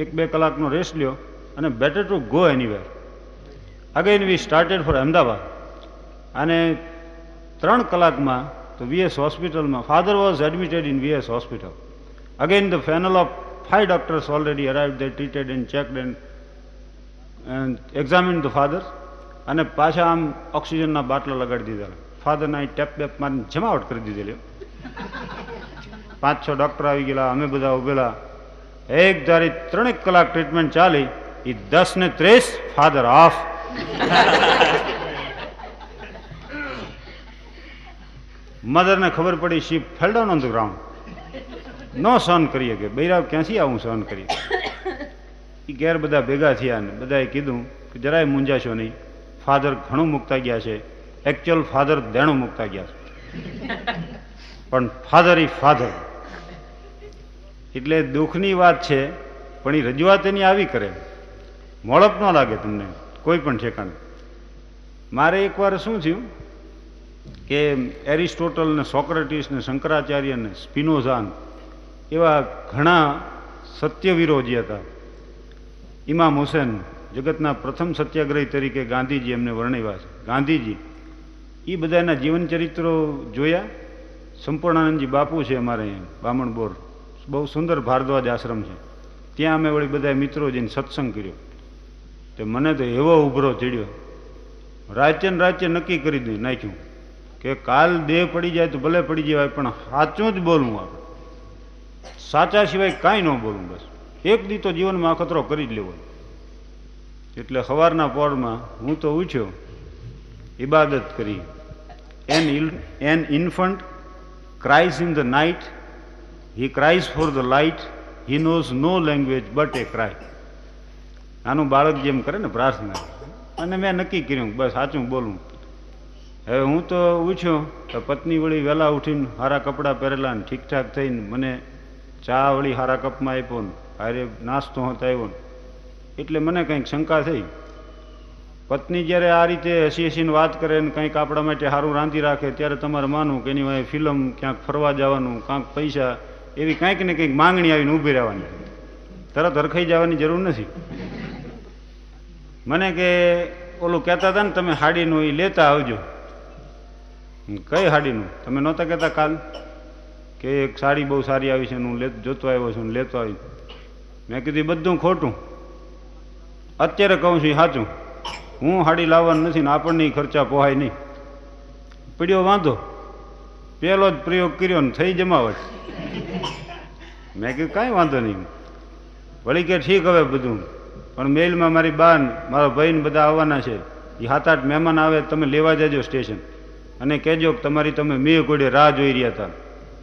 1-2 કલાકનો રેસ્ટ લ્યો અને better to go anywhere. Again we started for Ahmedabad. અને 3 કલાકમાં તો VS હોસ્પિટલમાં, father was admitted in VS hospital. Again the panel of 5 doctors already arrived, they treated and checked and examined the father. અને પાછા આમ ઓક્સિજનના બાટલા લગાડી દીધા. ફાધરને અહીં ટેપ બેપ મારીને જમાવટ કરી દીધેલી. 5-6 ડૉક્ટર આવી ગયેલા, અમે બધા ઉભેલા. એક ધારી 3 કલાક ટ્રીટમેન્ટ ચાલી. એ 10:30 ફાધર ઓફ. મધરને ખબર પડી, she fell down on the ground. નો સહન કરીએ કે બૈરાવ ક્યાંથી આવું સહન કરીએ. એ ઘેર બધા ભેગા થયા ને બધાએ કીધું કે જરાય મૂંઝાશો નહીં, ફાધર ઘણું મૂકતા ગયા છે. એકચ્યુઅલ ફાધર દેણું મૂકતા ગયા છે, પણ ફાધર ઈ ફાધર. એટલે દુઃખની વાત છે, પણ એ રજૂઆત એની આવી કરે, મોળપ ન લાગે તમને કોઈ પણ ઠેકાણે. મારે એકવાર શું થયું કે એરિસ્ટોટલ ને સોક્રેટિસ ને શંકરાચાર્ય ને સ્પિનોઝા એવા ઘણા સત્યવીરો જે હતા, ઇમામ હુસેન જગતના પ્રથમ સત્યાગ્રહી તરીકે ગાંધીજી એમને વર્ણવ્યા છે. ગાંધીજી એ બધાના જીવન ચરિત્રો જોયા. સંપૂર્ણાનંદજી બાપુ છે અમારે અહીંયા બામણબોર, બહુ સુંદર ભારદ્વાજ આશ્રમ છે, ત્યાં અમે વળી બધા મિત્રો જઈને સત્સંગ કર્યો. તો મને તો એવો ઉભરો ચડ્યો, રાજ્ય નક્કી કરી દઈ નાખ્યું કે કાલ દેહ પડી જાય તો ભલે પડી જાય, પણ સાચું જ બોલવું. આપણે સાચા સિવાય કાંઈ ન બોલવું. બસ એક દી તો જીવનમાં અખતરો કરી જ લેવો. એટલે સવારના પોરમાં હું તો ઉઠ્યો, ઇબાદત કરી. An infant cries in the night, he cries for the light, he knows no language but a cry. આનું બાળક જેમ કરે ને પ્રાર્થના. અને મેં નક્કી કર્યું બસ સાચું બોલવું. હવે હું તો ઉઠ્યો તો પત્ની વળી વહેલા ઉઠીને સારા કપડાં પહેરેલા ને ઠીકઠાક થઈને મને ચા વળી સારા કપમાં આપ્યો ને હારે નાસ્તો હતો આવ્યો ને. એટલે મને કંઈક શંકા થઈ. પત્ની જ્યારે આ રીતે હસી હસીને વાત કરે ને કંઈક આપણા માટે સારું રાંધી રાખે, ત્યારે તમારે માનવું કે એની વાંહે ફિલ્મ, ક્યાંક ફરવા જવાનું, કાંક પૈસા, એવી કંઈક ને કંઈક માંગણી આવીને ઊભી રહેવાની. તરત હરખાઈ જવાની જરૂર નથી. મને કે ઓલું કહેતા હતા ને તમે હાડીનું એ લેતા આવજો. કઈ હાડીનું? તમે નહોતા કહેતા કાલ કે એક સાડી બહુ સારી આવી છે, હું જોતો આવ્યો છું, લેતો આવી. મેં કીધું બધું ખોટું, અત્યારે કહું છું સાચું. હું હાડી લાવવાનું નથી ને આપણને ખર્ચા પોહાય નહીં. પડ્યો વાંધો, પહેલો જ પ્રયોગ કર્યો ને થઈ જમાવટ. મેં કીધું કાંઈ વાંધો નહીં. વળી કે ઠીક હવે બધું, પણ મેલમાં મારી બાન, મારા ભાઈને બધા આવવાના છે, એ 7-8 મહેમાન આવે, તમે લેવા જજો સ્ટેશન અને કહેજો કે તમારી તમે મેં કોડે રાહ જોઈ રહ્યા હતા,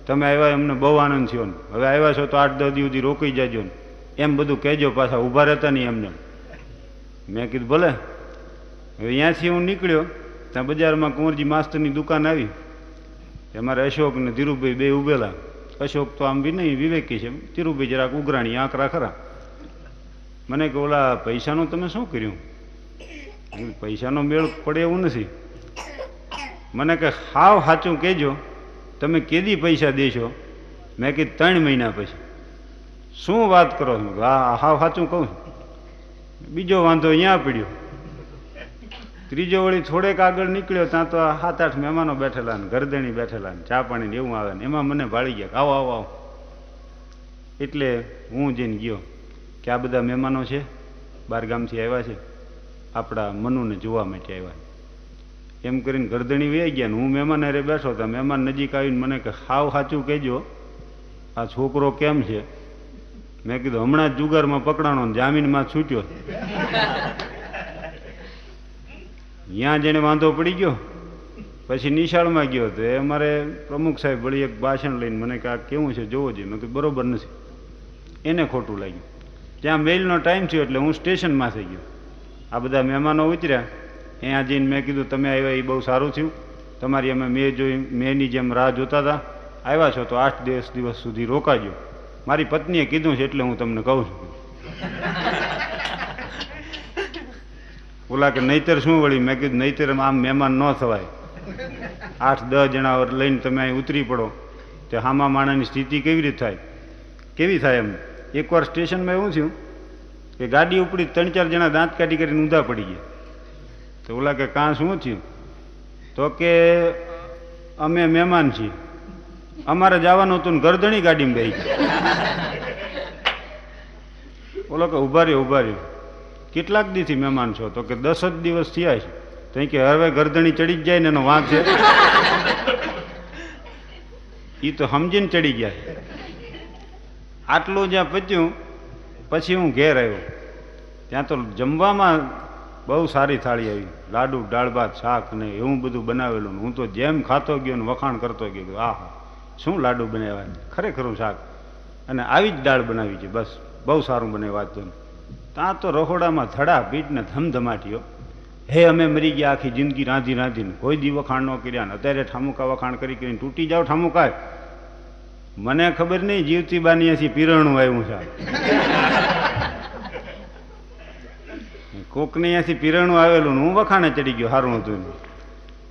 તમે આવ્યા અમને બહુ આનંદ થયો ને, હવે આવ્યા છો તો 8-10 દિવસ સુધી રોકી જાજો ને એમ બધું કહેજો. પાછા ઊભા રહેતા નહીં એમને. મેં કીધું ભલે. હવે અહીંયાથી હું નીકળ્યો, ત્યાં બજારમાં કુંવરજી માસ્તરની દુકાન આવી. અમારે અશોક ને ધીરુભાઈ બે ઉભેલા. અશોક તો આમ બી નહીં વિવેકી છે, ધીરુભાઈ જરાક ઉઘરાણી આંકડા ખરા. મને કે ઓલા પૈસાનું તમે શું કર્યું? પૈસાનો મેળ પડે એવું નથી. મને કે હાવ સાચું કહેજો, તમે કેદી પૈસા દેશો? મેં કીધું 3 મહિના પછી. શું વાત કરો છો? હા હાવ સાચું કહું. બીજો વાંધો અહીંયા પડ્યો. ત્રીજો વળી થોડેક આગળ નીકળ્યો, ત્યાં તો 7-8 મહેમાનો બેઠેલા ને ગરદણી બેઠેલા ને ચા પાણી ને એવું આવે ને, એમાં મને ભાળી ગયા આવો આવો આવો. એટલે હું જઈને ગયો કે આ બધા મહેમાનો છે, બહારગામથી આવ્યા છે, આપણા મનુને જોવા માટે આવ્યા. એમ કરીને ગરદણી વહી ગયા ને હું મહેમાન હારે બેઠો હતો. મહેમાન નજીક આવીને મને કે હાવ સાચું કહેજો, આ છોકરો કેમ છે? મેં કીધું હમણાં જ જુગારમાં પકડાણો ને જામીનમાં છૂટ્યો. ત્યાં જેને વાંધો પડી ગયો. પછી નિશાળમાં ગયો તો એ અમારે પ્રમુખ સાહેબ વળી એક ભાષણ લઈને મને કે આ કેવું છે જોવો જોઈએ. મેં કીધું બરોબર નથી. એને ખોટું લાગ્યું. ત્યાં મેલનો ટાઈમ થયો એટલે હું સ્ટેશનમાં થઈ ગયો. આ બધા મહેમાનો ઉતર્યા અહીંયા જઈને મેં કીધું તમે આવ્યા એ બહુ સારું થયું, તમારી અમે મેની જેમ રાહ જોતા હતા, આવ્યા છો તો 8-10 દિવસ સુધી રોકાજો. મારી પત્નીએ કીધું છે એટલે હું તમને કહું છું. ઓલા કે નહીતર શું વળી? મેં કીધું નહીતર આમ મહેમાન ન થવાય. 8-10 જણા લઈને તમે અહીં ઉતરી પડો તે હામા માણાની સ્થિતિ કેવી રીતે થાય? કેવી થાય એમ? એકવાર સ્ટેશનમાં એવું થયું કે ગાડી ઉપડી 3-4 જણા દાંત કાઢી કરીને ઊંધા પડી ગયા. તો ઓલા કે કાં શું થયું? તો કે અમે મહેમાન છીએ, અમારે જવાનું હતું ને ગરદણી ગાડીમાં બેસી ગયા. ઓલો કે ઉભા રહ્યો, કેટલાક દીથી મહેમાન છો? તો કે 10 જ દિવસ થયા છે. તો કે હવે ગરદણી ચડી જ જાય ને એનો વાંક છે? એ તો સમજીને ચડી ગયા. આટલું જ્યાં પચ્યું પછી હું ઘેર આવ્યો, ત્યાં તો જમવામાં બહુ સારી થાળી આવી, લાડુ, દાળ ભાત, શાક ને એવું બધું બનાવેલું. હું તો જેમ ખાતો ગયો ને વખાણ કરતો ગયો, આહા શું લાડુ બનાવ્યા, ખરેખરું શાક, અને આવી જ દાળ બનાવી છે, બસ બહુ સારું બને વાત. તો ત્યાં તો રખોડામાં ધડા પીટ ને ધમધમાટીઓ. હે અમે મરી ગયા આખી જિંદગી રાંધી રાંધીને, કોઈ દી વખાણ ન કર્યા ને અત્યારે ઠામુકા વખાણ કરી કરીને તૂટી જાઓ ઠામુકા. મને ખબર નહીં જીવતી બાની અહીંથી પીરણું આવ્યું છે, કોકને અહીંયાથી પીરણું આવેલું, હું વખાણે ચડી ગયો, સારું હતું.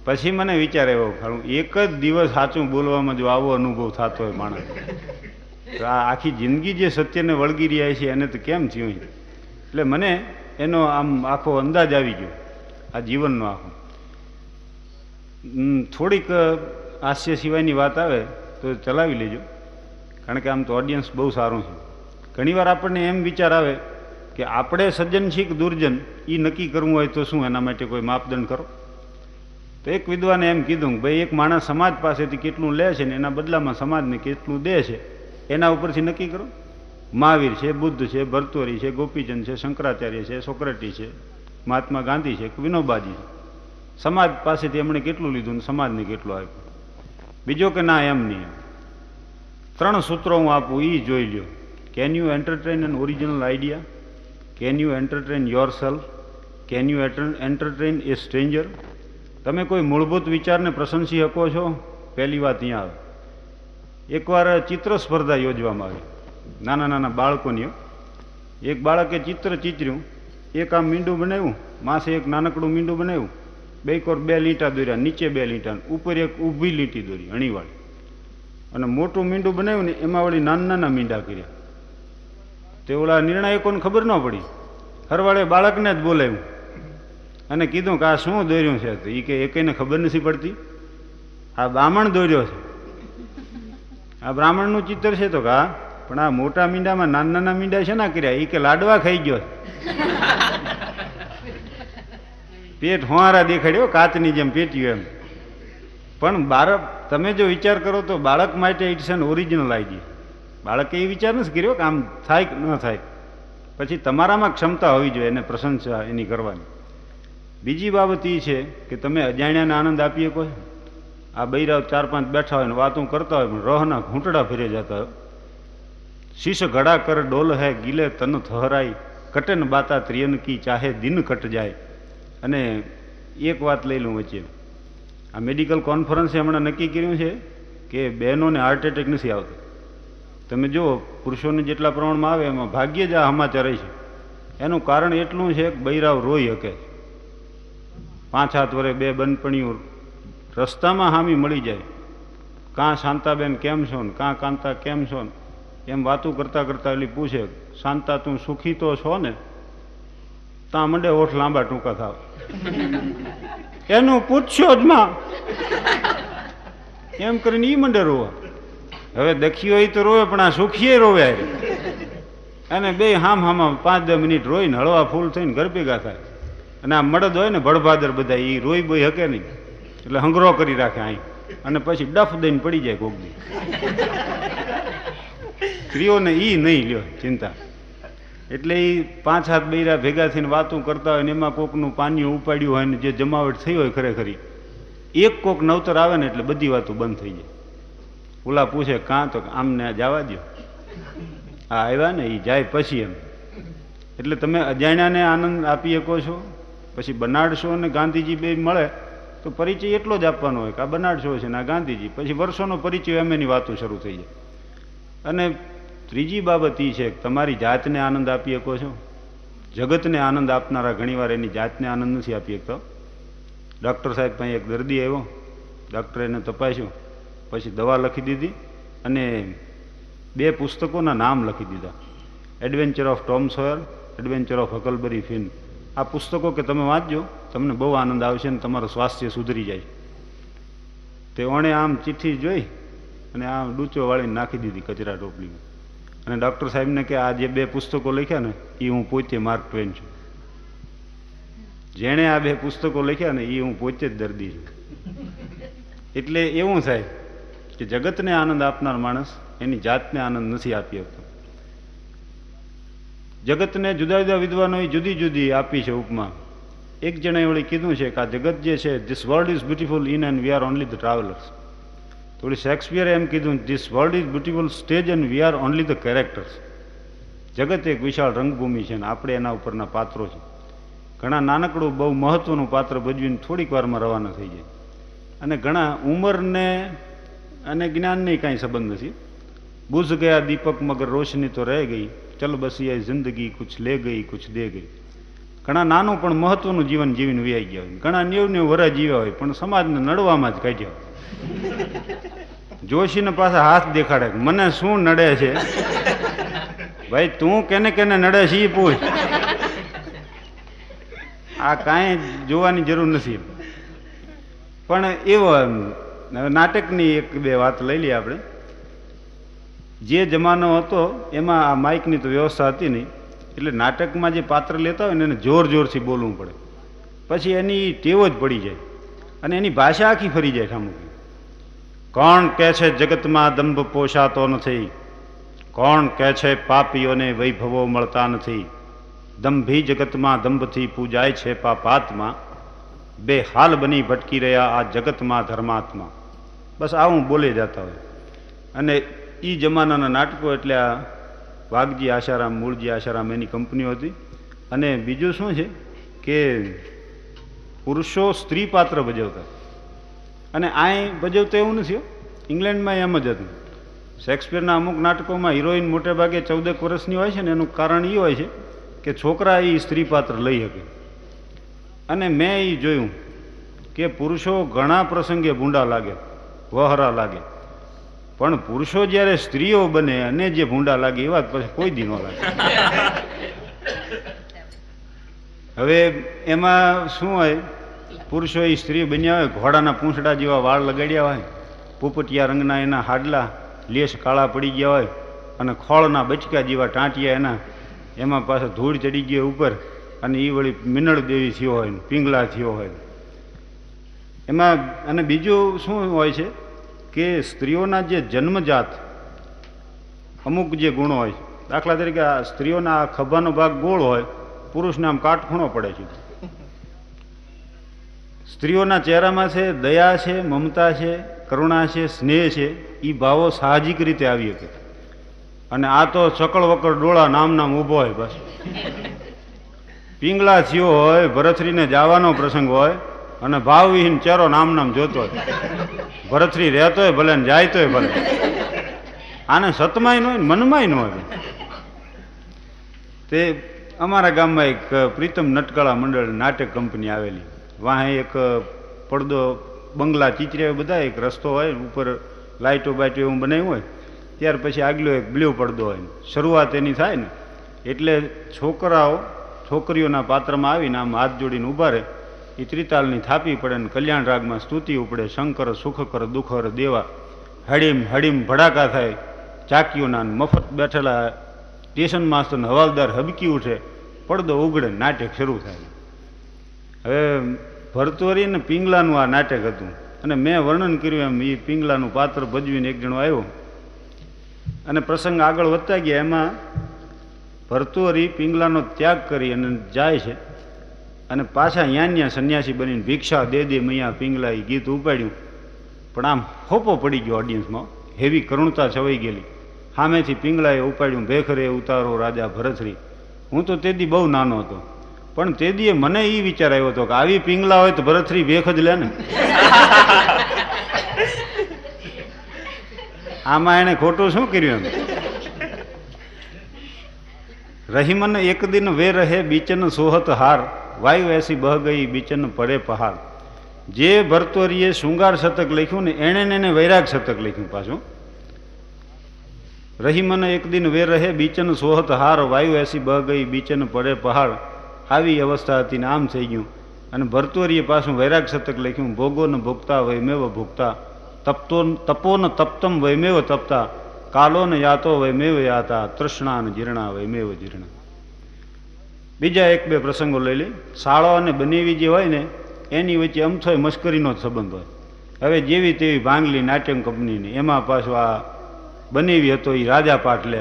પછી મને વિચાર આવ્યો, ખરું એક જ દિવસ સાચું બોલવામાં જો આવો અનુભવ થતો હોય માણસ, તો આ આખી જિંદગી જે સત્યને વળગી રહ્યા છે એને તો કેમ થયું? એટલે મને એનો આમ આખો અંદાજ આવી ગયો આ જીવનનો આખો. થોડીક હાસ્ય સિવાયની વાત આવે તો ચલાવી લેજો, કારણ કે આમ તો ઓડિયન્સ બહુ સારું છે. ઘણીવાર આપણને એમ વિચાર આવે કે આપણે સજ્જન છીએ કે દુર્જન, એ નક્કી કરવું હોય તો શું એના માટે કોઈ માપદંડ કરો? તો એક વિદ્વાને એમ કીધું કે ભાઈ એક માણસ સમાજ પાસેથી કેટલું લે છે ને એના બદલામાં સમાજને કેટલું દે છે એના ઉપરથી નક્કી કરો. મહાવીર છે, બુદ્ધ છે, ભરતોરી છે, ગોપીચંદ છે, શંકરાચાર્ય છે, સોક્રેટી છે, મહાત્મા ગાંધી છે, વિનોબાજી છે, સમાજ પાસેથી એમણે કેટલું લીધું ને સમાજને કેટલું આપ્યું? બીજો કે ના એમ નહીં, 3 સૂત્રો હું આપું, એ જોઈ લ્યો. Can you entertain an original idea? Can you entertain yourself? Can you entertain a stranger? તમે કોઈ મૂળભૂત વિચારને પ્રશંસી શકો છો? પહેલી વાત અહીંયા આવે. એકવાર ચિત્ર સ્પર્ધા યોજવામાં આવી નાના નાના બાળકોની. એક બાળકે ચિત્ર ચિતર્યું, એક આમ મીંડું બનાવ્યું, માસે એક નાનકડું મીંડું બનાવ્યું, બે કોર 2 લીંટા દોર્યા, નીચે 2 લીંટા, ઉપર એક ઊભી લીંટી દોરી અણીવાળી, અને મોટું મીંડું બનાવ્યું ને એમાં વળી નાના નાના મીંડા કર્યા. તે ઓલા નિર્ણાયકોને ખબર ન પડી, હરવાળે બાળકને જ બોલાવ્યું અને કીધું કે આ શું દોર્યું છે? તો એ કે એકેને ખબર નથી પડતી, આ બ્રાહ્મણ દોર્યો છે, આ બ્રાહ્મણનું ચિત્ર છે. તો કે હા, પણ આ મોટા મીંડામાં નાના નાના મીંડા છે ના કર્યા? એ કે લાડવા ખાઈ ગયો, પેટ હોવારા દેખાડ્યો, કાચની જેમ પેટ્યું એમ. પણ બાળક, તમે જો વિચાર કરો તો બાળક માટે ઇટ્સ એન ઓરિજિનલ આઈડિયા. બાળકે એ વિચાર નથી કર્યો કે આમ થાય કે ન થાય. પછી તમારામાં ક્ષમતા હોવી જોઈએ એને પ્રશંસા એની કરવાની. બીજી બાબત એ છે કે તમે અજાણ્યાને આનંદ આપી શકો. આ બૈરાવ 4-5 બેઠા હોય ને વાતો કરતા હોય, પણ રહના ઘૂંટડા ફેરે જતા હોય. શીશ ઘડા કર ડોલ હે ગીલે તન થહરાઈ, કટે ન બાતા ત્રિયન કી ચાહે દિન કટ જાય. અને એક વાત લઈ લઉં વચ્ચે, આ મેડિકલ કોન્ફરન્સે હમણાં નક્કી કર્યું છે કે બહેનોને હાર્ટ એટેક નથી આવતો. તમે જુઓ, પુરુષોને જેટલા પ્રમાણમાં આવે એમાં ભાગ્યે જ આ સમાચાર છે. એનું કારણ એટલું છે કે બૈરાવ રોઈ શકે. 5-7 વર્ષે 2 બનપણીઓ રસ્તામાં હામી મળી જાય, કાં શાંતાબેન કેમ છો ને કાં કાંતા કેમ છો ને એમ વાતું કરતાં કરતાં એલી પૂછે, શાંતા તું સુખી તો છો ને? ત્યાં મંડે ઓઠ લાંબા ટૂંકા થાવ. એનું પૂછશો જ માં, એમ કરીને ઈ મંડે રોવા. હવે દખીઓ એ તો રોવે, પણ આ સુખીએ રોવે. અને બે હામાં 5-10 મિનિટ રોઈને હળવા ફૂલ થઈને ઘર ભેગા થાય. અને આ મળદ હોય ને ભડભાદર બધા, એ રોઈ બોઈ હકે નહીં, એટલે હંગરો કરી રાખે અહીં, અને પછી ડફ દઈને પડી જાય કોક દી. સ્ત્રીઓને ઈ નહીં લ્યો ચિંતા. એટલે એ 5-7 બૈરા ભેગા થઈને વાતું કરતા હોય ને એમાં કોકનું પાણીયું ઉપાડ્યું હોય ને જે જમાવટ થઈ હોય ખરેખરી, એક કોક નવતર આવે ને એટલે બધી વાતો બંધ થઈ જાય. ઓલા પૂછે કાં? તો આમને જવા દો, આ આવ્યા ને એ જાય પછી એમ. એટલે તમે અજાણ્યાને આનંદ આપી શકો છો, પછી બર્નાર્ડ શો અને ગાંધીજી બે મળે તો પરિચય એટલો જ આપવાનો હોય કે આ બર્નાર્ડ શો છે ને આ ગાંધીજી, પછી વર્ષોનો પરિચય એમની વાતો શરૂ થઈ જાય. અને ત્રીજી બાબત એ છે કે તમારી જાતને આનંદ આપી શકો છો. જગતને આનંદ આપનારા ઘણીવાર એની જાતને આનંદ નથી આપી શકતો. ડૉક્ટર સાહેબ પાસે એક દર્દી આવ્યો, ડૉક્ટરે એને તપાસ્યું, પછી દવા લખી દીધી અને 2 પુસ્તકોના નામ લખી દીધા, adventure of Tom Sawyer, adventure of Huckleberry Finn. આ પુસ્તકો કે તમે વાંચજો, તમને બહુ આનંદ આવશે અને તમારું સ્વાસ્થ્ય સુધરી જાય. તે ઓણે આમ ચિઠ્ઠી જોઈ અને આમ ડૂચો વાળીને નાખી દીધી કચરા ટોપલીમાં. અને ડૉક્ટર સાહેબને કે આ જે 2 પુસ્તકો લખ્યા ને એ હું પોતે માર્ક ટ્વેન છું. જેણે આ 2 પુસ્તકો લખ્યા ને એ હું પોતે જ દર્દી છું. એટલે એવું થાય કે જગતને આનંદ આપનાર માણસ એની જાતને આનંદ નથી આપી શકતો. જગતને જુદા જુદા વિદ્વાનોએ જુદી જુદી આપી છે ઉપમા. એક જણાએ વળી કીધું છે કે આ જગત જે છે, this world is beautiful in and we are only the travellers. થોડી શેક્સપિયરે એમ કીધું, this world is beautiful stage and we are only the characters. જગત એક વિશાળ રંગભૂમિ છે ને આપણે એના ઉપરના પાત્રો છે. ઘણા નાનકડું બહુ મહત્વનું પાત્ર ભજવીને થોડીક વારમાં રવાના થઈ જાય. અને ઘણા ઉંમરને અને જ્ઞાનને કાંઈ સંબંધ નથી. બુઝ ગયા દીપક મગર રોશની તો રહે ગઈ, ચલ બસ એ જિંદગી કુછ લે ગઈ કુછ દે ગઈ. ઘણા નાનું પણ મહત્વનું જીવન જીવીને વ્યાઈ ગયા હોય. ઘણા 90 વર્ષ જીવ્યા હોય પણ સમાજને નડવામાં જ કાઢ્યા. જોશીને પાછા હાથ દેખાડે, મને શું નડે છે ભાઈ, તું કેને કેને નડે છે એ પૂછ. આ કાંઈ જોવાની જરૂર નથી. પણ એવો નાટકની 1-2 વાત લઈ લઈએ આપણે. જે જમાનો હતો એમાં આ માઇકની તો વ્યવસ્થા હતી નહીં, એટલે નાટકમાં જે પાત્ર લેતા હોય ને એને જોર જોરથી બોલવું પડે. પછી એની ટેવ જ પડી જાય અને એની ભાષા આખી ફરી જાય ઠામુકી. કોણ કહે છે જગતમાં દંભ પોષાતો નથી, કોણ કહે છે પાપીઓને વૈભવો મળતા નથી, દંભી જગતમાં દંભથી પૂજાય છે પાપાત્મા, બે હાલ બની ભટકી રહ્યા આ જગતમાં ધર્માત્મા. બસ આવું બોલે જતા હોય. અને એ જમાનાના નાટકો એટલે આ વાઘજી આશારામ, મૂળજી આશારામ એની કંપનીઓ હતી. અને બીજું શું છે કે પુરુષો સ્ત્રી પાત્ર ભજવતા, અને આ ભજવતા એવું નથી. ઇંગ્લેન્ડમાં એમ જ હતું. શેક્સપિયરના અમુક નાટકોમાં હિરોઈન મોટે ભાગે 14 વર્ષની હોય છે ને એનું કારણ એ હોય છે કે છોકરા એ સ્ત્રી પાત્ર લઈ શકે. અને મેં એ જોયું કે પુરુષો ઘણા પ્રસંગે ભૂંડા લાગે, વહરા લાગે, પણ પુરુષો જ્યારે સ્ત્રીઓ બને અને જે ભૂંડા લાગે એ વાત પછી કોઈ દી ન લાગે. હવે એમાં શું હોય, પુરુષો એ સ્ત્રી બન્યા હોય, ઘોડાના પૂંછડા જેવા વાળ લગાડ્યા હોય, પોપટિયા રંગના એના હાડલા લેસ કાળા પડી ગયા હોય, અને ખોળના બચકા જેવા ટાંટિયા એના, એમાં પાછા ધૂળ ચડી ગયો ઉપર, અને એ વળી મિનળ દેવી થયો હોય, પિંગલા થયો હોય એમાં. અને બીજું શું હોય છે કે સ્ત્રીઓના જે જન્મજાત અમુક જે ગુણો હોય, દાખલા તરીકે આ સ્ત્રીઓના આ ખભાનો ભાગ ગોળ હોય, પુરુષને આમ કાટખૂણો પડે છે. સ્ત્રીઓના ચહેરામાં છે દયા છે, મમતા છે, કરુણા છે, સ્નેહ છે, એ ભાવો સાહજિક રીતે આવી શકે. અને આ તો ચકળ વકળ ડોળા નામ ઊભો હોય, બસ પિંગલા થયો હોય, ભરથરીને જવાનો પ્રસંગ હોય અને ભાવવિહીન ચહેરો નામ જોતો હોય. ભરથરી રહેતો હોય ભલે ને જાય તોય ભલે, આને સતમાય ન હોય ને મનમાંય ન હોય. તે અમારા ગામમાં એક પ્રીતમ નટકળા મંડળ નાટક કંપની આવેલી, વાહે એક પડદો બંગલા ચીચરે બધા, એક રસ્તો હોય, ઉપર લાઇટો બાઇટો એવું બનાવ્યું હોય, ત્યાર પછી આગલો એક બ્લુ પડદો હોય. શરૂઆત એની થાય ને એટલે છોકરાઓ છોકરીઓના પાત્રમાં આવીને આમ હાથ જોડીને ઊભા રહે, એ ત્રિતાલની થાપી પડે ને કલ્યાણ રાગમાં સ્તુતિ ઉપડે, શંકર સુખ કર દુઃખર દેવા, હડીમ હડીમ ભડાકા થાય ચાકીઓના, મફત બેઠેલા સ્ટેશન માસ્ટર હવાલદાર હબકી ઉઠે, પડદો ઉગડે, નાટક શરૂ થાય. હવે ભરતોરી ને પિંગલાનું આ નાટક હતું, અને મેં વર્ણન કર્યું એમ એ પિંગલાનું પાત્ર ભજવીને એક જણો આવ્યો, અને પ્રસંગ આગળ વધતા ગયા. એમાં ભરતુહરી પિંગલાનો ત્યાગ કરી અને જાય છે, અને પાછા ન્યા સંન્યાસી બનીને ભિક્ષા દે મૈયા પિંગલા એ ગીત ઉપાડ્યું. પણ આમ હોપો પડી ગયો ઓડિયન્સમાં, હેવી કરુણતા છવાઈ ગયેલી. સામેથી પિંગલાએ ઉપાડ્યું, ભેખરે ઉતારો રાજા ભરથરી. હું તો તેથી બહુ નાનો હતો, પણ તે દીએ મને એ વિચાર આવ્યો હતો કે આવી પિંગલા હોય તો ભરતરી વેખ જ લે ને. આમાં એને ખોટું શું કર્યું? એમ રહીમન એક દિન વે રહે બીચન સોહત હાર, વાયુ એસી બહ ગઈ બીચન પડે પહાડ. જે ભરતોરીએ શૃંગાર શતક લખ્યું ને એને વૈરાગ શતક લખ્યું પાછું. રહીમન એક દિન વે રહે બીચન સોહત હાર, વાયુ એસી બહ ગઈ બીચન પડે પહાડ. આવી અવસ્થા હતી ને આમ થઈ ગયું. અને ભરતોરીએ પાછું વૈરાગ શતક લખ્યું, ભોગો ન ભોગતા વૈમેવ ભોગતા, તપો ન તપ્તમ વૈમેવ તપતા, કાલો ને યાતો વૈમેવ યાતા, તૃષ્ણા ને જીર્ણા વૈમેવ જીર્ણા. બીજા એક બે પ્રસંગો લઈ લે. શાળો અને બનેવી જે હોય ને એની વચ્ચે અમથોય મશ્કરીનો જ સંબંધ હોય. હવે જેવી તેવી ભાંગલી નાટ્ય કંપનીની, એમાં પાછું આ બનેવી હતો એ રાજા પાટ લે.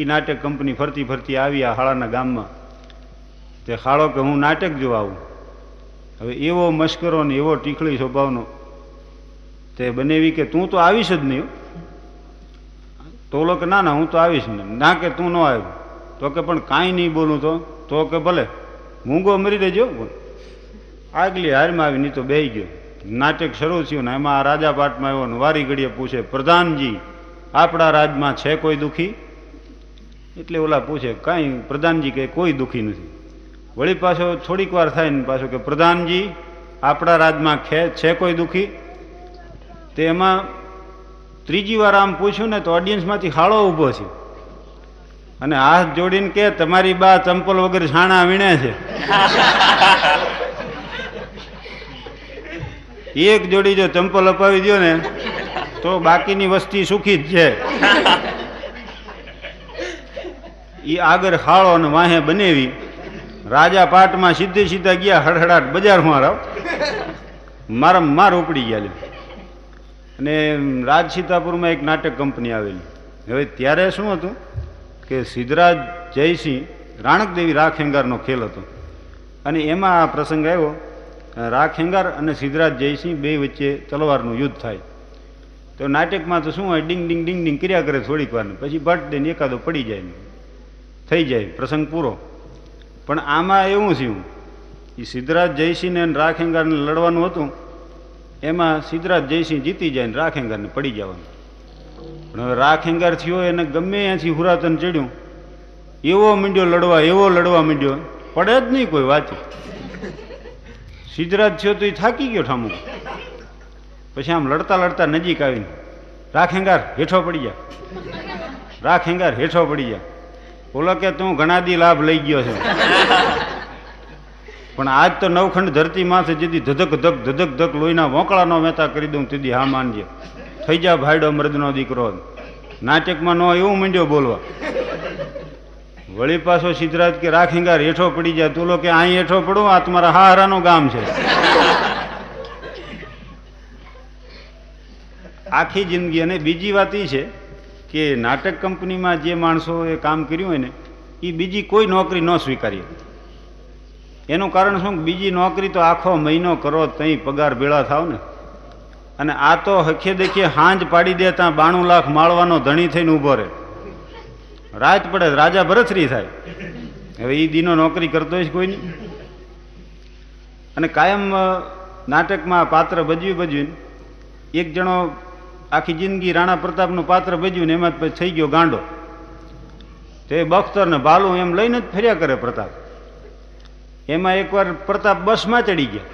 એ નાટક કંપની ફરતી ફરતી આવી આ હાળાના ગામમાં. તે ખાડો કે હું નાટક જોવા આવું. હવે એવો મશ્કરો ને એવો ટીખળી સ્વભાવનો. તે બનેવી કે તું તો આવીશ જ નહીં. તો કે ના ના હું તો આવીશ ને. ના કે તું ન આવ્યો. તો કે પણ કાંઈ નહીં બોલું તો કે ભલે મૂંગો મરી દેજો. આગલી હારમાં આવી નહીં તો બેહી ગયો. નાટક શરૂ થયું ને એમાં રાજા પાટમાં આવ્યો ને વારી ઘડીએ પૂછે, પ્રધાનજી આપણા રાજમાં છે કોઈ દુઃખી? એટલે ઓલા પૂછે કાંઈ પ્રધાનજી કે કોઈ દુઃખી નથી. વળી પાછો થોડીક વાર થાય ને પાછો કે પ્રધાનજી આપણા રાજમાં છે કોઈ દુઃખી? તે એમાં ત્રીજી વાર આમ પૂછ્યું ને તો ઓડિયન્સમાંથી હાળો ઊભો છે અને હાથ જોડીને કે તમારી બા ચંપલ વગર છાણા વીણે છે. એક જોડી જો ચંપલ અપાવી દો ને તો બાકીની વસ્તી સુખી જ છે. એ આગળ હાળો અને વાહે બનેવી. રાજા પાટમાં સીધે સીધા ગયા હડહડાટ બજારમાં રાવ મારા માર ઉપડી ગયા. અને રાજ સીતાપુરમાં એક નાટક કંપની આવેલી. હવે ત્યારે શું હતું કે સિદ્ધરાજ જયસિંહ રાણકદેવી રાખેંગારનો ખેલ હતો અને એમાં આ પ્રસંગ આવ્યો. રાખેંગાર અને સિદ્ધરાજ જયસિંહ બે વચ્ચે તલવારનું યુદ્ધ થાય. તો નાટકમાં તો શું હોય, ડિંગ ડિંગ ડિંગ ડિંગ કર્યા કરે થોડીક વાર, પછી ભટ દઈને એકાદો પડી જાય, થઈ જાય, પ્રસંગ પૂરો. પણ આમાં એવું થયું, એ સિદ્ધરાજ જયસિંહને રાખેંગારને લડવાનું હતું. એમાં સિદ્ધરાજ જયસિંહ જીતી જાય ને રાખેંગારને પડી જવાનું. પણ હવે રાખેંગાર થયો એને ગમે ત્યાંથી હુરાતન ચડ્યું, એવો લડવા માંડ્યો, પડે જ નહીં કોઈ વાત. સિદ્ધરાજ થયો તો એ થાકી ગયો ઠામું. પછી આમ લડતા લડતા નજીક આવીને રાખેંગાર હેઠો પડી જા, રાખેંગાર હેઠો પડી જા. બોલો કે તું ઘણા દી લાભ લઈ ગયો છે, પણ આજ તો નવખંડ ધરતી માથે જેથી ધધક ધક લોહીના વોંકળાનો મહેતા કરી દઉં તેથી હા માનજે. થઈ જા ભાઈડો મર્દનો દીકરો. નાટકમાં નો એવું માંડ્યો બોલવા. વળી પાછો સિદ્ધરાજ કે રાખેંગાર હેઠો પડી જાય. તું કે અહીં હેઠો પડું, આ તમારા હારાનું ગામ છે. આખી જિંદગી. અને બીજી વાત એ છે કે નાટક કંપનીમાં જે માણસોએ કામ કર્યું હોય ને એ બીજી કોઈ નોકરી ન સ્વીકારીએ. એનું કારણ શું, બીજી નોકરી તો આખો મહિનો કરો તઈ પગાર ભેળા થાવ ને. અને આ તો હખે દેખીએ હાંજ પાડી દે ત્યાં 92 લાખ માળવાનો ધણી થઈને ઊભો રહે. રાત પડે રાજા ભરથરી થાય. હવે એ દીનો નોકરી કરતો જ કોઈ નહીં. અને કાયમ નાટકમાં પાત્ર ભજવીને એક જણો આખી જિંદગી રાણા પ્રતાપનું પાત્ર ભજવ્યું ને એમાં થઈ ગયો ગાંડો. તે બખ્તર ને ભાલું એમ લઈને જ ફર્યા કરે પ્રતાપ. એમાં એકવાર પ્રતાપ બસમાં ચડી ગયા.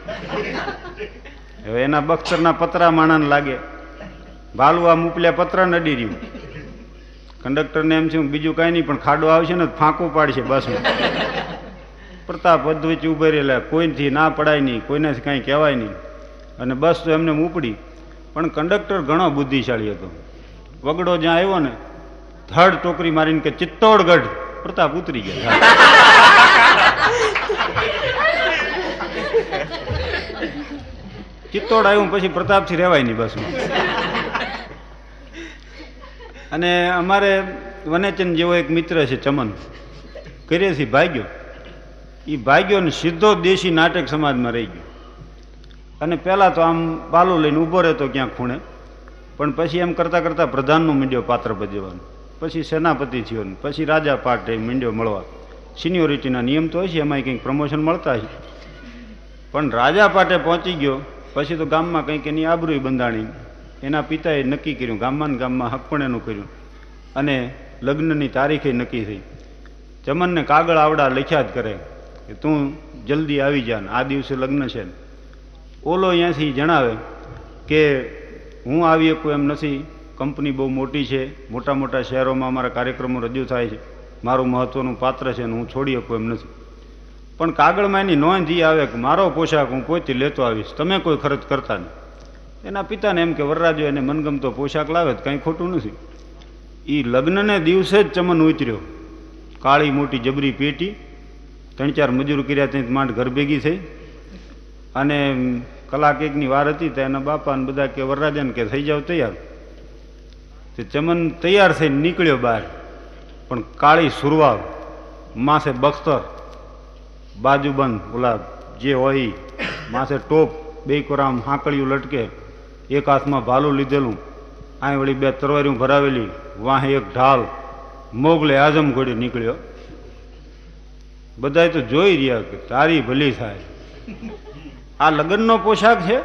હવે એના બખ્તરના પતરા માણાને લાગે, ભાલું આમ ઉપલ્યા પતરા નડી રહ્યું. કંડક્ટરને એમ છે બીજું કાંઈ નહીં પણ ખાડો આવશે ને ફાંકું પાડશે બસમાં. પ્રતાપ અદ્વૈત ઉભે રહેલા, કોઈથી ના પડાય નહીં, કોઈનાથી કાંઈ કહેવાય નહીં. અને બસ તો એમને ઉપડી. પણ કંડક્ટર ઘણો બુદ્ધિશાળી હતો. વગડો જ્યાં આવ્યો ને ધડ ટોકરી મારીને કે ચિત્તોડગઢ. પ્રતાપ ઉતરી ગયા. ચિત્તોડ આવ્યું પછી પ્રતાપથી રહેવાય નહીં બસમાં. અને અમારે વનેચંદ જેવો એક મિત્ર છે ચમન, ઘરેથી ભાગ્યો. એ ભાગ્યો ને સીધો દેશી નાટક સમાજમાં રહી ગયો. અને પહેલાં તો આમ બાલું લઈને ઊભો રહેતો ક્યાંક ખૂણે, પણ પછી એમ કરતાં કરતાં પ્રધાનનું મીંડ્યો પાત્ર ભજવવાનું, પછી સેનાપતિ થયો ને પછી રાજા પાટ મીંડ્યો મળવા. સિનિયોરિટીના નિયમ તો હોય છે, એમાંય કંઈક પ્રમોશન મળતા છે. પણ રાજા પાટે પહોંચી ગયો પછી તો ગામમાં કંઈક એની આબરૂઈ બંધાણી. એના પિતાએ નક્કી કર્યું, ગામમાં હકપણેનું કર્યું અને લગ્નની તારીખે નક્કી થઈ. ચમનને કાગળ આવડા લખ્યા જ કરે કે તું જલ્દી આવી જા, આ દિવસે લગ્ન છે. ઓલો અહીંયાથી જણાવે કે હું આવી શકું એમ નથી, કંપની બહુ મોટી છે, મોટા મોટા શહેરોમાં અમારા કાર્યક્રમો રજૂ થાય છે, મારું મહત્ત્વનું પાત્ર છે અને હું છોડી શકું એમ નથી. પણ કાગળમાં એની નોંધ એ આવે કે મારો પોશાક હું પોતે લેતો આવીશ, તમે કોઈ ખર્ચ કરતા નહીં. એના પિતાને એમ કે વરરાજો એને મનગમતો પોશાક લાવે તો કંઈ ખોટું નથી. એ લગ્નને દિવસે જ ચમન ઉતર્યો, કાળી મોટી જબરી પેટી, 3-4 મજૂર કર્યા ત્યાં માંડ ઘર ભેગી થઈ. અને કલાક એકની વાર હતી તો એના બાપા ને બધા કે વરરાજાને કે થઈ જાવ તૈયાર. તે ચમન તૈયાર થઈને નીકળ્યો બહાર, પણ કાળી સુરવાળ, માથે બખ્તર, બાજુબંધ ઓલા જે હોય, માથે ટોપ, 2 કોરામ હાંકળિયું લટકે, એક હાથમાં ભાલું લીધેલું, અહીં વળી 2 તરવારીઓ ભરાવેલી, વાહે એક ઢાલ, મોગલે આઝમ ઘોડે નીકળ્યો. બધાય તો જોઈ રહ્યા કે તારી ભલી થાય, આ લગ્નનો પોશાક છે?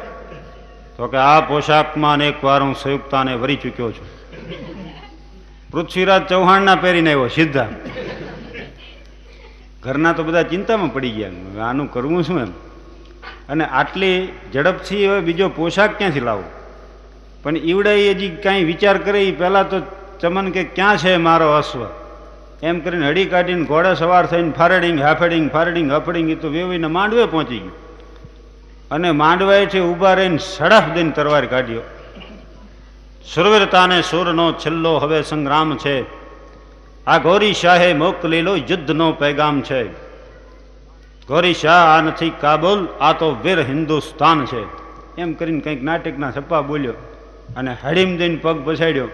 તો કે આ પોશાકમાં એક વાર હું સંયુક્તાને વરી ચૂક્યો છું. પૃથ્વીરાજ ચૌહાણના પહેરીને આવ્યો સીધા. ઘરના તો બધા ચિંતામાં પડી ગયા, આનું કરવું શું એમ. અને આટલી ઝડપથી હવે બીજો પોશાક ક્યાંથી લાવો? પણ ઈવડે હજી કાંઈ વિચાર કરે એ પહેલાં તો ચમન કે ક્યાં છે મારો અશ્વ, એમ કરીને હડી કાઢીને ઘોડે સવાર થઈને ફારેડિંગ હાફેડિંગ ફારેડિંગ હફેડિંગ એ તો વેવીને માંડવે પહોંચી ગયું. અને માંડવાએથી ઊભા રહીને સડફ દઈને તરવાર કાઢ્યો. સુરવીરતાને સુરનો છેલ્લો હવે સંગ્રામ છે, આ ગોરી શાહે મોકલેલો યુદ્ધનો પૈગામ છે. ગોરી શાહ આ નથી કાબુલ, આ તો વીર હિન્દુસ્તાન છે. એમ કરીને કંઈક નાટકના છપ્પા બોલ્યો અને હડીમ દઈને પગ પછાડ્યો.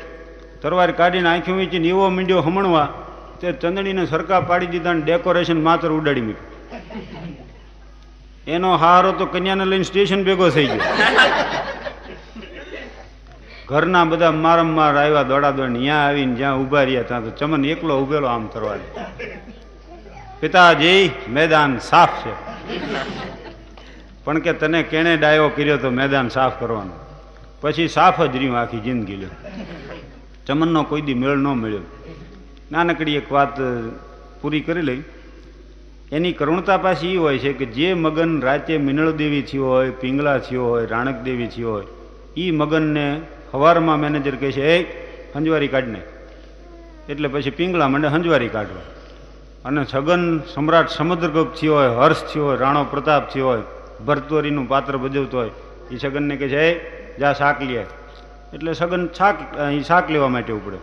તરવાર કાઢીને આંખી વીંચીને એવો મીંડ્યો હમણવા, તે ચંદડીને સરકા પાડી દીધા અને ડેકોરેશન માત્ર ઉડાડી મૂક્યું. એનો હારો તો કન્યાને લઈને સ્ટેશન ભેગો થઈ ગયો. ઘરના બધા મારમાર આવ્યા, દોડાદોડ. ત્યાં આવીને જ્યાં ઊભા રહ્યા ત્યાં તો ચમન એકલો ઉભેલો આમ તરવાર. પિતાજી મેદાન સાફ છે. પણ કે તને કેણે ડાયો કર્યો તો મેદાન સાફ કરવાનો? પછી સાફ જ રહ્યું આખી જિંદગી. લ્યો, ચમનનો કોઈ દી મેળ ન મળ્યો. નાનકડી એક વાત પૂરી કરી લઈ. એની કરુણતા પાછી એ હોય છે કે જે મગન રાતે મિનળદેવી થયો હોય, પિંગલા થયો હોય, રાણકદેવી થયો હોય, એ મગનને સવારમાં મેનેજર કહે છે, એ હંજવારી કાઢને. એટલે પછી પિંગલા માંડે હંજવારી કાઢવા. અને છગન સમ્રાટ સમુદ્રગુપ્ત થયો હોય, હર્ષ થયો હોય, રાણો પ્રતાપ થયો હોય, ભરતોરીનું પાત્ર ભજવતો હોય, એ છગનને કહે છે, એ જા શાક લે. એટલે છગન શાક લેવા માટે ઉપડે.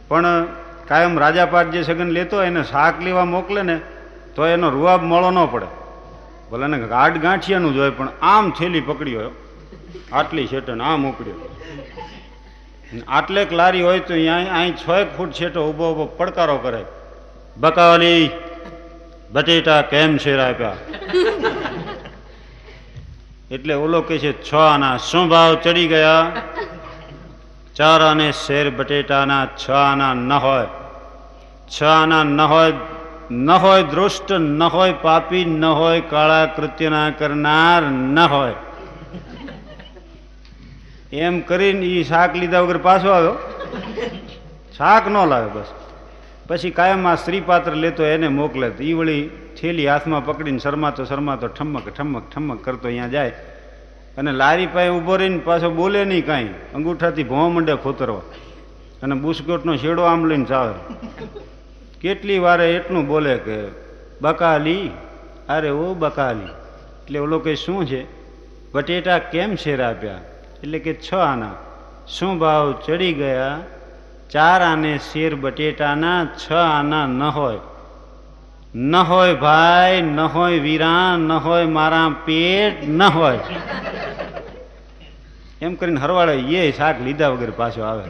પણ કાયમ રાજાપાટ જે છગન લેતો હોય એને શાક લેવા મોકલે ને તો એનો રૂવાબ મોળો ન પડે. ભલે ને ગાઢ ગાંઠિયાનું જ હોય, પણ આમ થેલી પકડી હોય, આટલી શેટન આમ ઉપડ્યો. આટલેક લારી હોય તો અહીં 6 ફૂટ છેટો ઊભો ઊભો પડકારો કરે, બકાલી બટેટા કેમ શેર આપ્યા? એટલે ઓલો કહે છે, 6 આના શું ભાવ ચડી ગયા? 4 આને શેર બટેટાના, 6 આના ન હોય. 6 આના ન હોય દૃષ્ટ, ન હોય પાપી, ન હોય કાળા કૃત્યના કરનાર, ન હોય. એમ કરીને એ શાક લીધા વગર પાછો આવ્યો. શાક ન લાવે બસ. પછી કાયમ આ સ્ત્રીપાત્ર લેતો એને મોકલે. તો એ વળી થેલી હાથમાં પકડીને શરમાતો ઠમક ઠમક ઠમક કરતો અહીંયા જાય. અને લારી પાસે ઊભો રહીને પાછો બોલે નહીં કાંઈ, અંગૂઠાથી ભોં મંડે ખોતરવા. અને બુસ્કોટનો શેડો આમ લઈને ચાવે. કેટલી વારે એટલું બોલે કે બકાલી, અરે ઓ બકાલી. એટલે ઓલો કે શું છે? બટેટા કેમ શેર આપ્યા? એટલે કે 6 આના. શું ભાવ ચડી ગયા? 4 આને શેર બટેટાના, 6 આના ન હોય. ન હોય ભાઈ, ન હોય વીરા, ન હોય મારા પેટ, ન હોય. એમ કરીને હરવાળે એ શાક લીધા વગર પાછો આવે.